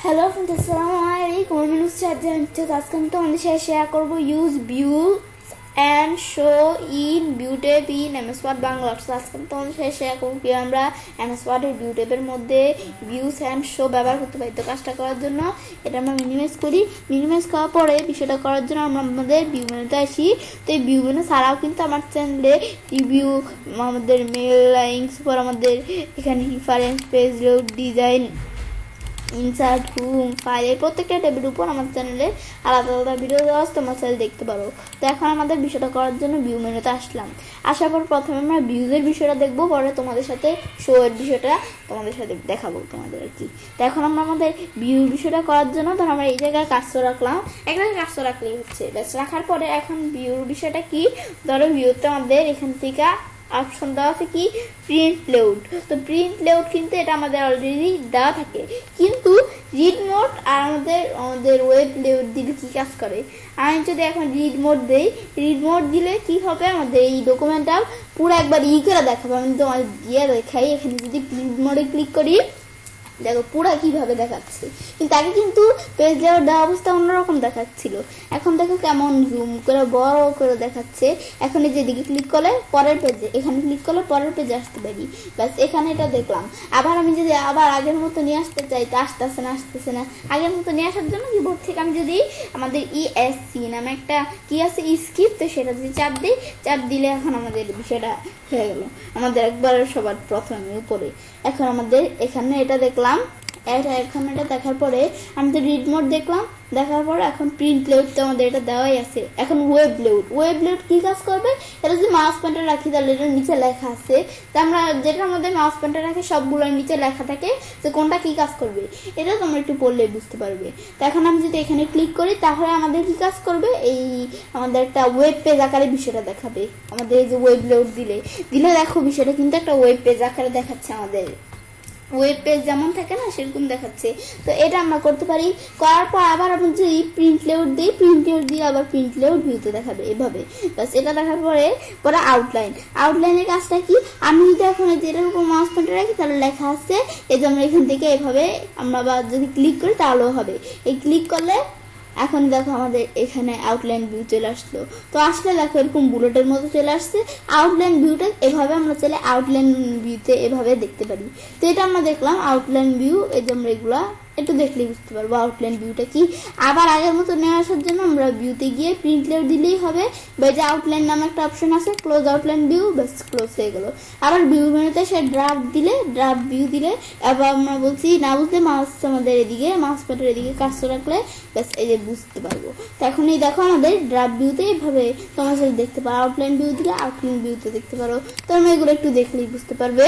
Hello friends, আসসালামু আলাইকুম। আমি নুসরাত জাহান। আজকে আমি তোমাদের সাথে শেয়ার করবো use views and show in view tab in MS Word Bangla. আজকে আমি তোমাদের সাথে শেয়ার করবো কি আমরা এমএস ওয়ার্ডের ভিউটেবের মধ্যে ভিউজ অ্যান্ড শো ব্যবহার করতে পারি। তো কাজটা করার জন্য এটা আমরা মিনিমাইজ করি। মিনিমাইজ করার পরে বিষয়টা করার জন্য আমরা আমাদের ভিউ মেনুতে আসি। তো এই ভিউ মেনু ছাড়াও কিন্তু আমার চ্যানেলে রিভিউ, আমাদের মেল লিঙ্কস, পর আমাদের এখানে reference page, load, design, insert, home, ফাইলের প্রত্যেকটা ট্যাবের উপর আমার চ্যানেলে আলাদা আলাদা ভিডিও দেওয়া আছে, তোমার চ্যানেল দেখতে পারো। তো এখন আমাদের বিষয়টা করার জন্য ভিউ মেনুতে আসলাম। আসার পর প্রথমে আমরা ভিউজের বিষয়টা দেখবো, পরে তোমাদের সাথে শো এর বিষয়টা তোমাদের সাথে দেখাবো তোমাদের আর কি। তো এখন আমরা আমাদের ভিউ বিষয়টা করার জন্য ধর আমরা এই জায়গায় কাজটা রাখলাম, এক জায়গায় কাজটা রাখলেই হচ্ছে। ব্যাস রাখার পরে এখন ভিউর বিষয়টা কি, ধরো ভিউতে আমাদের এখান থেকে অপশন দেওয়া আছে কি প্রিন্ট লেআউট। তো প্রিন্ট লেআউট কিন্তু এটা আমাদের অলরেডি দেওয়া থাকে, কিন্তু রিড মোড আর আমাদের ওয়েব লেআউট দিলে কি কাজ করে। আমি যদি এখন রিড মোড দেই, রিড মোড দিলে কি হবে, আমাদের এই ডকুমেন্টটা পুরো একবার করে দেখাবো। আমি তোমার দিয়ে দেখাই। এখানে যদি প্রিন্ট মোডে ক্লিক করি, দেখো পুরা কিভাবে দেখাচ্ছে, কিন্তু আগে কিন্তু পেজ লেআউট দেওয়া অবস্থা অন্যরকম দেখাচ্ছিল। এখন দেখো কেমন জুম করে বড় করে দেখাচ্ছে। এখন এই যেদিকে ক্লিক করলে পরের পেজে, এখানে ক্লিক করলে পরের পেজে আসতে পারি। ব্যাস এখানে এটা দেখলাম। আবার আমি যদি আবার আগের মতো নিয়ে আসতে চাই, তা আসতেছে না। আগের মতো নিয়ে আসার জন্য কিবোর্ড থেকে আমি যদি আমাদের ইএসসি নামে একটা কি আছে স্ক্রিপ্ট, তো সেটা যদি চাপ দিলে এখন আমাদের বিষয়টা হয়ে গেল আমাদের একবার সবার প্রথমে উপরে। এখন আমাদের এখানে এটা দেখলাম, এখন এটা দেখার পরে আমাদের রিড মোড দেখলাম, দেখার পরে এখন প্রিন্ট লেআউট তো আমাদের এটা দেওয়াই আছে। এখন ওয়েব লেআউট কি কাজ করবে, এটা যদি মাউস পয়েন্টার রাখি তাহলে এটা নিচে লেখা আছে। তো আমরা যেটা আমাদের মাউস পয়েন্টার রাখি সবগুলোর নিচে লেখা থাকে যে কোনটা কি কাজ করবে, এটা তোমরা একটু পড়লে বুঝতে পারবে। তো এখন আমি যদি এখানে ক্লিক করি তাহলে আমাদের কি কাজ করবে, এই আমাদের একটা ওয়েব পেজ আকারে বিষয়টা দেখাবে। আমাদের এই যে ওয়েব লেআউট দিলে দেখো বিষয়টা কিন্তু একটা ওয়েব পেজ আকারে দেখাচ্ছে। আমাদের ওয়েব পেজ যেমন থাকে না সেরকম দেখাচ্ছে। তো এটা আমরা করতে পারি। করার পর আবার আমরা যদি প্রিন্ট লেআউট দিই, প্রিন্ট লেআউট দিয়ে আবার প্রিন্ট লেআউট ভিউতে দেখাবে এভাবে। বাস এটা দেখার পরে আউটলাইনের কাজটা কি, আমি যদি এখন যেটার উপর মাউস পয়েন্টার রাখি তাহলে লেখা আছে, এই যে আমরা এখান থেকে এভাবে আমরা বা যদি ক্লিক করি তাহলেও হবে। এই ক্লিক করলে এখন দেখো আমাদের এখানে আউটলাইন ভিউ চলে আসলো। তো আসলে দেখো এরকম বুলেটের মতো চলে আসছে। আউটলাইন ভিউটা এভাবে আমরা চলে আউটলাইন ভিউতে এভাবে দেখতে পারি। তো এটা আমরা দেখলাম আউটলাইন ভিউ। এই যে আমরা এগুলা একটু দেখলেই বুঝতে পারবো আউটলাইন ভিউটা কি। আবার আগের মতো নিয়ে আসার জন্য আমরা ভিউতে গিয়ে প্রিন্ট লেআউট দিলেই হবে। বা যে আউটলাইন নামে একটা অপশন আছে, ক্লোজ আউটলাইন ভিউ, ব্যাস ক্লোজ হয়ে গেল। আবার ভিউ মেনুতে সে ড্রাফট ভিউ দিলে, আবার আমরা বলছি না বুঝলে আমাদের এদিকে মাউস পয়েন্টার এদিকে কাজটা রাখলে ব্যাস এই যে বুঝতে পারবো। তো এখন এই দেখো আমাদের ড্রাফট ভিউতে এইভাবে তোমার সাথে দেখতে পারো। আউটলাইন ভিউ দিলে আউটলাইন ভিউতে দেখতে পারো। তো আমরা এগুলো একটু দেখলেই বুঝতে পারবে।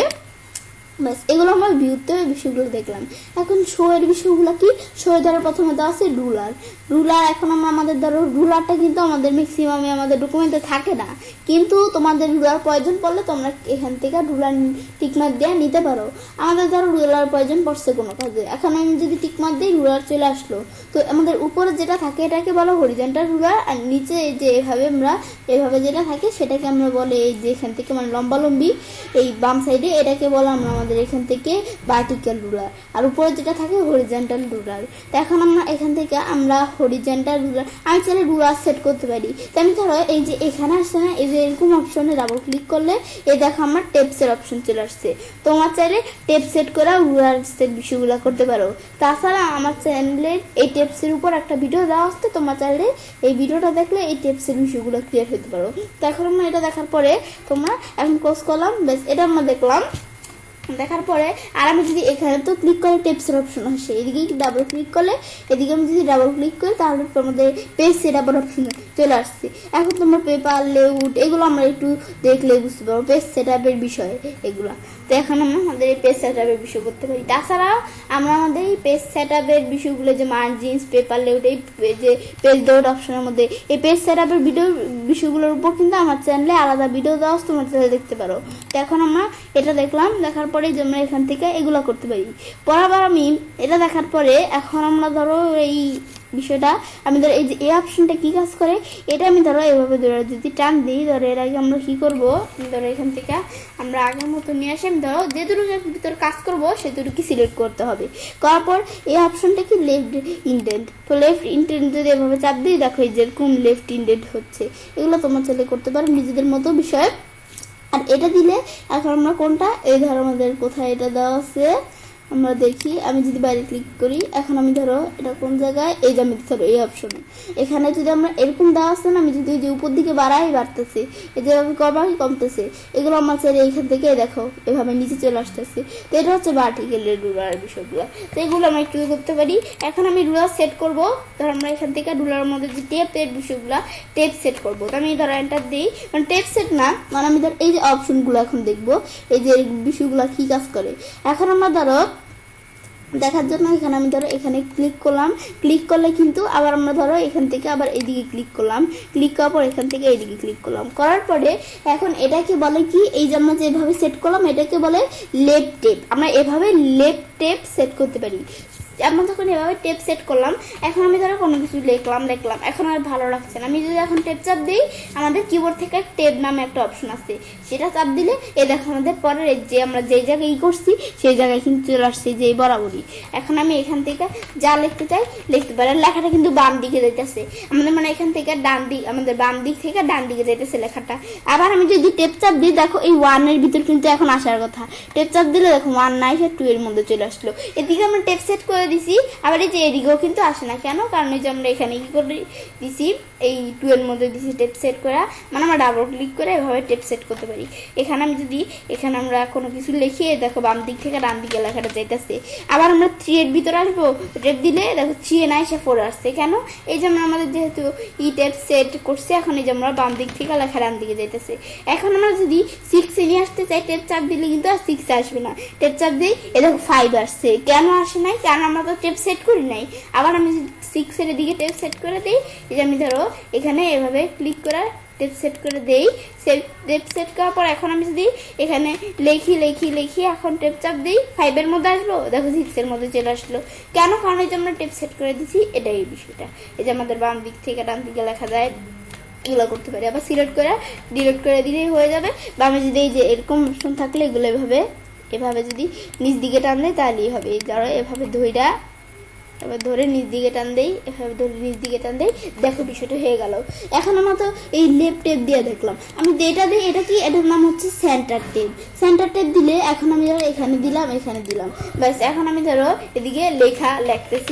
ব্যাস এগুলো আমরা ভিউতে বিষয়গুলো দেখলাম। এখন শো এর বিষয়গুলো কি, শো এর ধরো প্রথমে দেওয়া আছে রুলার। এখন আমরা আমাদের ধরো রুলারটা কিন্তু আমাদের ম্যাক্সিমামে আমাদের ডকুমেন্টে থাকে না, কিন্তু তোমাদের রুলার প্রয়োজন পড়লে তোমরা এখান থেকে রুলার টিকমার্ক দিয়ে নিতে পারো। আমাদের ধরো রুলার প্রয়োজন পড়ছে কোনো কাজে, এখন আমি যদি টিকমার্ক দিই রুলার চলে আসলো। তো আমাদের উপরে যেটা থাকে এটাকে বলো হরিজন্টাল রুলার, আর নিচে এই যে এভাবে যেটা থাকে সেটাকে আমরা বলে এই যে এখান থেকে মানে লম্বালম্বি এই বাম সাইডে, এটাকে বলো আমরা আমাদের এখান থেকে ভার্টিক্যাল রুলার, আর উপরে যেটা থাকে হরিজন্টাল রুলার। তো এখন আমরা এখান থেকে আমরা হরিজন্টাল রুলার, আমি চাইলে রুলার সেট করতে পারি। তো আমি ধরো এই যে এখানে আসছে না, এই যে এরকম অপশনে ডাবল ক্লিক করলে এই দেখো আমার টেপসের অপশন চলে আসছে। তোমার চাইলে টেপ সেট করে রুলার সেট বিষয়গুলো করতে পারো। তাছাড়া আমার চ্যানেলের এই টেপসের উপর একটা ভিডিও দেওয়া আসছে, তোমার চাইলে এই ভিডিওটা দেখলে এই টেপসের বিষয়গুলো ক্লিয়ার হতে পারো। তো এখন আমরা এটা দেখার পরে তোমরা এখন ক্লোজ করলাম। বেশ এটা আমরা দেখলাম। দেখার পরে আর আমি যদি এখানে তো ক্লিক করে টেপসের অপশন আসে, এদিকে ডাবল ক্লিক করলে এদিকে আমি যদি ডাবল ক্লিক করি তাহলে আমাদের পেজ সেটআপের অপশন চলে আসছে। এখন তোমরা পেপার লেআউট এগুলো আমরা একটু দেখলে বুঝতে পারবো পেজ সেটআপের বিষয়ে এগুলো। তো এখন আমরা আমাদের এই পেজ সেটআপের বিষয় করতে পারি। তাছাড়াও আমরা আমাদের এই পেজ সেটআপের বিষয়গুলো যে মার্জিনস, পেপার লেআউট, এই যে পেজ লেআউট অপশনের মধ্যে এই পেজ সেটআপের বিষয়গুলোর উপর কিন্তু আমার চ্যানেলে আলাদা ভিডিও দেওয়া তোমরা চ্যানেলে দেখতে পারো। তো এখন আমরা এটা দেখলাম, দেখার পরে যে আমরা এখান থেকে এগুলো করতে পারি। পরে আবার আমি এটা দেখার পরে এখন আমরা ধরো এই বিষয়টা। আমি ধরো এই যে এই অপশনটা কি কাজ করে, এটা আমি ধরো এভাবে ধরো যদি টান দিই, ধরো এর আগে আমরা কি করবো, ধরো এখান থেকে আমরা আগের মতো নিয়ে আসি। আমি ধরো যে দুটো ভিতরে কাজ করবো সে দুটোকে সিলেক্ট করতে হবে। করার পর এই অপশনটা কি লেফট ইন্ডেন্ট, তো লেফট ইন্ডেন্ট যদি এভাবে চাপ দিই, দেখো এই যেরকম লেফট ইন্ডেন্ট হচ্ছে। এগুলো তোমরা চাইলে করতে পারো নিজেদের মতো বিষয়। আর এটা দিলে এখন আমরা কোনটা, এই ধরো আমাদের কোথায় এটা দেওয়া আছে আমরা দেখি। আমি যদি বাইরে ক্লিক করি, এখন আমি ধরো এটা কোন জায়গায়, এই যে আমি ধরো এই অপশনে এখানে যদি আমরা এরকম দেওয়া আছে না, আমি যদি এই যে উপর দিকে বাড়তেছি, এই যে কমাই কমতেছে, এগুলো আমার চাইলে এইখান থেকে দেখো এভাবে নিচে চলে আসতেছে। তো এটা হচ্ছে ভার্টিক্যালের রুলার বিষয়গুলো। তো এগুলো আমরা একটু করতে পারি। এখন আমি রুলার সেট করব। ধরো আমরা এখান থেকে রুলারের মধ্যে যে টেপের বিষয়গুলো টেপ সেট করবো। তো আমি ধরো এন্টার দিই, মানে টেপ সেট না, মানে আমি ধরো এই যে অপশনগুলো এখন দেখবো এই যে বিষয়গুলো কি কাজ করে। এখন আমরা ধরো দেখার জন্য এখানে আমি ধরো এখানে ক্লিক করলাম, ক্লিক করলে কিন্তু আবার আমরা ধরো এখান থেকে আবার এইদিকে ক্লিক করলাম, ক্লিক করার পর এখান থেকে এইদিকে ক্লিক করলাম, করার পরে এখন এটাকে বলে কি, এই যে আমরা যেভাবে সেট করলাম এটাকে বলে লেফট টেপ। আমরা এভাবে লেফট টেপ সেট করতে পারি। আমরা যখন এভাবে টেপ সেট করলাম, এখন আমি ধরো কোনো কিছু লিখলাম, এখন আর ভালো লাগছে না, আমি যদি এখন টেপ চাপ দিই, আমাদের কিবোর্ড থেকে টেপ নামে একটা অপশন আছে, সেটা চাপ দিলে এই দেখো আমাদের পরের যে আমরা যেই জায়গায় করছি সেই জায়গায় কিন্তু চলে আসছে যে বরাবরই। এখন আমি এখান থেকে যা লিখতে চাই লিখতে পারি। লেখাটা কিন্তু বাম দিকে যাইতেছে আমাদের, মানে এখান থেকে ডান দিক, আমাদের বাম দিক থেকে ডান দিকে যাইতেছে লেখাটা। আবার আমি যদি টেপ চাপ দিই, দেখো এই 1 এর ভিতর কিন্তু এখন আসার কথা, টেপ চাপ দিলে দেখো 1 না এসে 2 এর মধ্যে চলে আসলো। এদিকে আমরা টেপ সেট করে দিছি, আবার এই যে এদিকেও কিন্তু আসে না, কেন, কারণ এই যে আমরা এখানে কি করে দিছি, এই 2 এর মধ্যে দিছি টেপ সেট করা, মানে আমরা ডাবল ক্লিক করে এভাবে টেপ সেট করতে পারি। এখানে আমি যদি এখানে আমরা কোনো কিছু লিখি, দেখো বাম দিক থেকে ডান দিকে লেখাটা যাইতেছে। আবার আমরা 3 এর ভিতরে আসবো, টেপ দিলে দেখো 3 না এসে 4 আসছে, কেন, এই যে আমাদের যেহেতু ই টেপ সেট করছে, এখন এই যে আমরা বাম দিক থেকে লেখা ডান দিকে যাইতেছে। এখন আমরা যদি 6 এ নিয়ে আসতে চাই, টেপ চাপ দিলে কিন্তু আর 6 আসবে না, টেপ চাপ দিই এ দেখো 5 আসছে, কেন আসে নাই, কারণ আমরা তো টেপ সেট করি নাই। আবার আমি 6 এর দিকে টেপ সেট করে দিই, এই যে আমি ধরো এখানে এভাবে ক্লিক করে টেপ সেট করে দেই। টেপ সেট করার পর এখন আমি যদি এখানে লিখি এখন টেপ চাপ দিই, 5 এর মধ্যে আসলো, দেখো 6 এর মধ্যে চলে আসলো, কেন, কারণ এই যে আমরা টেপ সেট করে দিছি, এটাই এই বিষয়টা। এই যে আমাদের বাম দিক থেকে ডান দিকে লেখা যায়, এগুলো করতে পারি। আবার সিলেক্ট করে ডিলিট করে দিলেই হয়ে যাবে। বা আমি যদি এই যে এরকম অপশন থাকলে এগুলো এভাবে যদি নিচ দিকে টান দেয় তাহলেই হবে। যারা এভাবে ধইরা এবার ধরে নিচ দিকে টান দেই, এভাবে ধরে নিচ দিকে টান দেই, দেখো বিষয়টা হয়ে গেল। এখন আমরা তো এই লেফট টেপ দিয়ে দেখলাম, আমি এটা দিই, এটা কি, এটার নাম হচ্ছে সেন্টার টেপ। সেন্টার টেপ দিলে এখন আমি ধরো এখানে দিলাম, ব্যাস এখন আমি ধরো এদিকে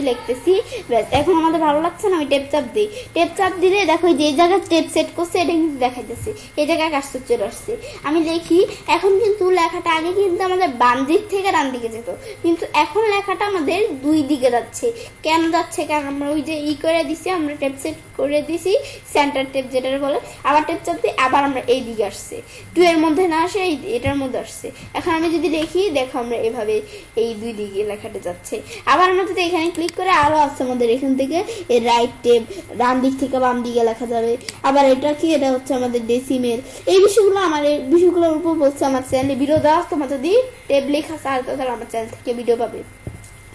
লিখতেছি, ব্যাস এখন আমাদের ভালো লাগছে না, আমি টেপ চাপ দিই, টেপ চাপ দিলে দেখো যে জায়গায় টেপ সেট করছে এটা কিন্তু দেখা যাচ্ছে, এই জায়গায় কাজটা চলে আসছে। আমি লিখি, এখন কিন্তু লেখাটা আগে কিন্তু আমাদের বাম দিক থেকে ডান দিকে যেত, কিন্তু এখন লেখাটা আমাদের 2 দিকে যাচ্ছে। কেন যাচ্ছে, কারণ আমরা ওই যে করে দিছি, আমরা টেপ সেট করে দিছি সেন্টার টেপ যেটা বলে। আবার টেপ চাপ দিই, আবার আমরা এই দিকে আসছে, 2 এর মধ্যে না আসে এটার মধ্যে আসছে। এখন আমি যদি লিখি, দেখো আমরা এভাবে এই 2 দিকে লেখাটা যাচ্ছে। আবার আমরা যদি এখানে ক্লিক করে, আরো আছে আমাদের এখান থেকে এই রাইট টেপ, ডান দিক থেকে বাম দিকে লেখা যাবে। আবার এটা কি, এটা হচ্ছে আমাদের ডেসিমেল। এই বিষয়গুলো আমার এই বিষয়গুলোর উপর বলছে আমার চ্যানেলে ভিডিও দেওয়া, তোমার যদি টেপ লেখা চাও তাহলে আমার চ্যানেল থেকে ভিডিও পাবে,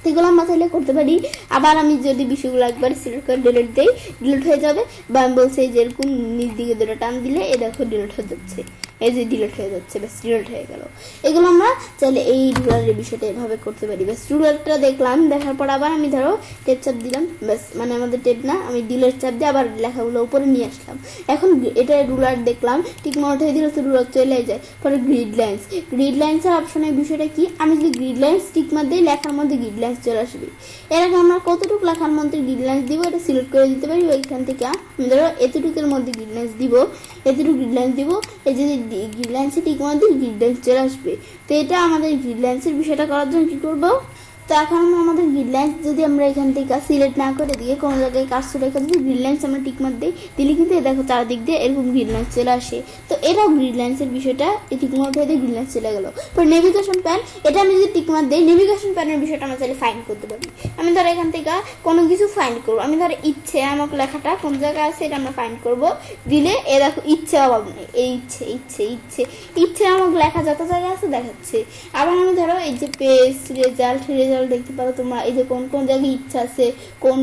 এগুলো আমরা তাহলে করতে পারি। আবার আমি যদি বিষয়গুলো একবার সিলেক্ট করে ডিলিট দেই, ডিলিট হয়ে যাবে। বা আমি বলছি যেরকম নিচ দিকে ধরে টান দিলে এই দেখো ডিলিট হয়ে যাচ্ছে, এই যে ডিলিট হয়ে যাচ্ছে, ব্যাস ডিলিট হয়ে গেল। এগুলো আমরা চাইলে এই রুলারের বিষয়টা এভাবে করতে পারি। ব্যাস রুলারটা দেখলাম, দেখার পর আবার আমি ধরো টেপ চাপ দিলাম, ব্যাস মানে আমাদের টেপ না, আমি ডিলিট চাপ দিয়ে আবার লেখাগুলো উপরে নিয়ে আসলাম। এখন এটা রুলার দেখলাম, ঠিক মতো হয়ে দিলে তো রুলার চলে যায়। পরে গ্রিড লাইন্সের অপশনের বিষয়টা কি, আমি যদি গ্রিড লাইন্স টিক মার দিই, লেখার মধ্যে গ্রিড লাইন্স চলে আসবে। এর আগে আমরা কতটুকু লেখার মধ্যে গ্রিড লাইন্স দিব এটা সিলেক্ট করে দিতে পারি। ওইখান থেকে আমি ধরো এতটুকুর মধ্যে গ্রিড লাইন্স দিব, এতটুকু গ্রিড লাইন্স দিব, এই যে গ্রিড লাইন্সে ঠিক মধ্যে গ্রিড লাইন্স চলে আসবে। তো এটা আমাদের গ্রিড লাইন্সের বিষয়টা করার জন্য কি করবো, তো এখন আমাদের গ্রিড লাইন্স যদি আমরা এখান থেকে সিলেক্ট না করে দিয়ে কোনো জায়গায় কাজটা রেখে দিই, গ্রিড লাইন্স আমরা টিক মার দিই, দিলে কিন্তু দেখো চারদিক দিয়ে এরকম গ্রিড লাইন্স চলে আসে। তো এটাও গ্রিড লাইন্সের বিষয়টা, এই টিক মার হয়ে দিয়ে গ্রিড লাইন্স চলে গেল। পরে নেভিগেশন প্যান, এটা আমি যদি টিক মার দিই, নেভিগেশন প্যানের বিষয়টা আমরা চাইলে ফাইন্ড করতে পারি। আমি ধরো এখান থেকে কোনো কিছু ফাইন্ড করবো, আমি ধরো ইচ্ছে আমাকে লেখাটা কোন জায়গায় আছে এটা আমরা ফাইন্ড করবো, দিলে এ দেখো ইচ্ছে অভাব নেই, এই ইচ্ছে আমাকে লেখা যত জায়গায় আছে দেখাচ্ছে। আবার আমি ধরো এই যে পেজ রেজাল্ট রেজাল্ট দেখতে পারো তোমরা। এই যে কোন কোন জায়গায় ইচ্ছা আছে, কোন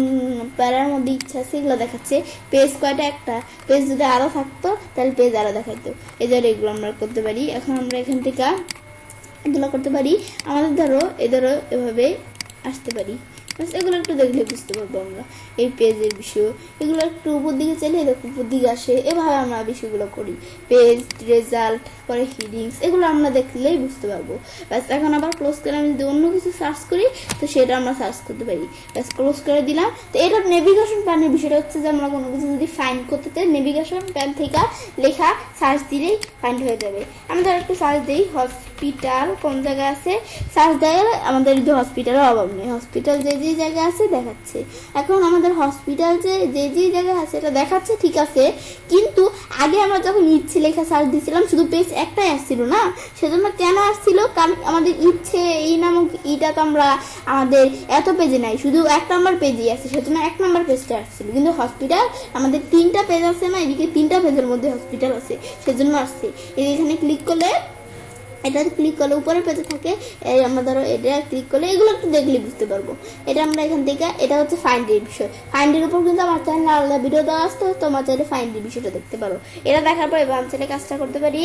প্যারার মধ্যে ইচ্ছা আছে এগুলো দেখাচ্ছে। পেজ কয়টা, একটা। পেজ যদি আরও থাকতো তাহলে পেজ আরও দেখাইতো। এই ধরো এগুলো আমরা করতে পারি। এখন আমরা এখান থেকে এগুলো করতে পারি। আমাদের ধরো এভাবে আসতে পারি। এগুলো একটু দেখলে বুঝতে পারবো আমরা এই পেজের বিষয়। এগুলো একটু উপর দিকে চলে দেখো উপর দিকে আসে। এভাবে আমরা বিষয়গুলো করি। পেজ, রেজাল্ট, পরে হিডিংস, এগুলো আমরা দেখলেই বুঝতে পারবো। ব্যাস এখন আবার ক্লোজ করে আমি যদি অন্য কিছু সার্চ করি তো সেটা আমরা সার্চ করতে পারি। ব্যাস ক্লোজ করে দিলাম। তো এটা নেভিগেশন প্যানের বিষয়টা হচ্ছে যে আমরা কোনো কিছু যদি ফাইন্ড করতে চাই নেভিগেশন প্যান থেকে লেখা সার্চ দিলেই ফাইন্ড হয়ে যাবে। আমি ধর একটু সার্চ দিই হসপিটাল কোন জায়গায় আছে, সার্চ দেয় আমাদের যে হসপিটালের অভাব নেই। হসপিটাল যে যে জায়গায় আছে দেখাচ্ছে। এখন আমাদের হসপিটাল যে যে যে জায়গায় আছে এটা দেখাচ্ছে ঠিক আছে, কিন্তু আগে আমরা যখন ইচ্ছে লেখা সার্চ দিয়েছিলাম শুধু পেজ একটাই আসছিল না, সেজন্য কেন আসছিল? কারণ আমাদের ইচ্ছে এই নামক ইটা তো আমরা আমাদের এত পেজে নাই, শুধু 1 নম্বর পেজই আছে, সেজন্য 1 নম্বর পেজটা আসছিল। কিন্তু হসপিটাল আমাদের 3টা পেজ আছে না, এদিকে 3টা পেজের মধ্যে হসপিটাল আছে, সেজন্য আসছে। এখানে ক্লিক করলে এটা ক্লিক করলে উপরের পেজে থাকে। আমরা ধরো এটা ক্লিক করলে এগুলো একটু দেখলে বুঝতে পারবো। এটা আমরা এখান থেকে, এটা হচ্ছে ফাইন্ডের বিষয়। ফাইন্ডের উপর কিন্তু আমার চ্যানেলে আলাদা ভিডিও দেওয়া আসতো, তোমার চাইলে ফাইন্ডের বিষয়টা দেখতে পারো। এটা দেখার পর এবার আমি চাইলে কাজটা করতে পারি।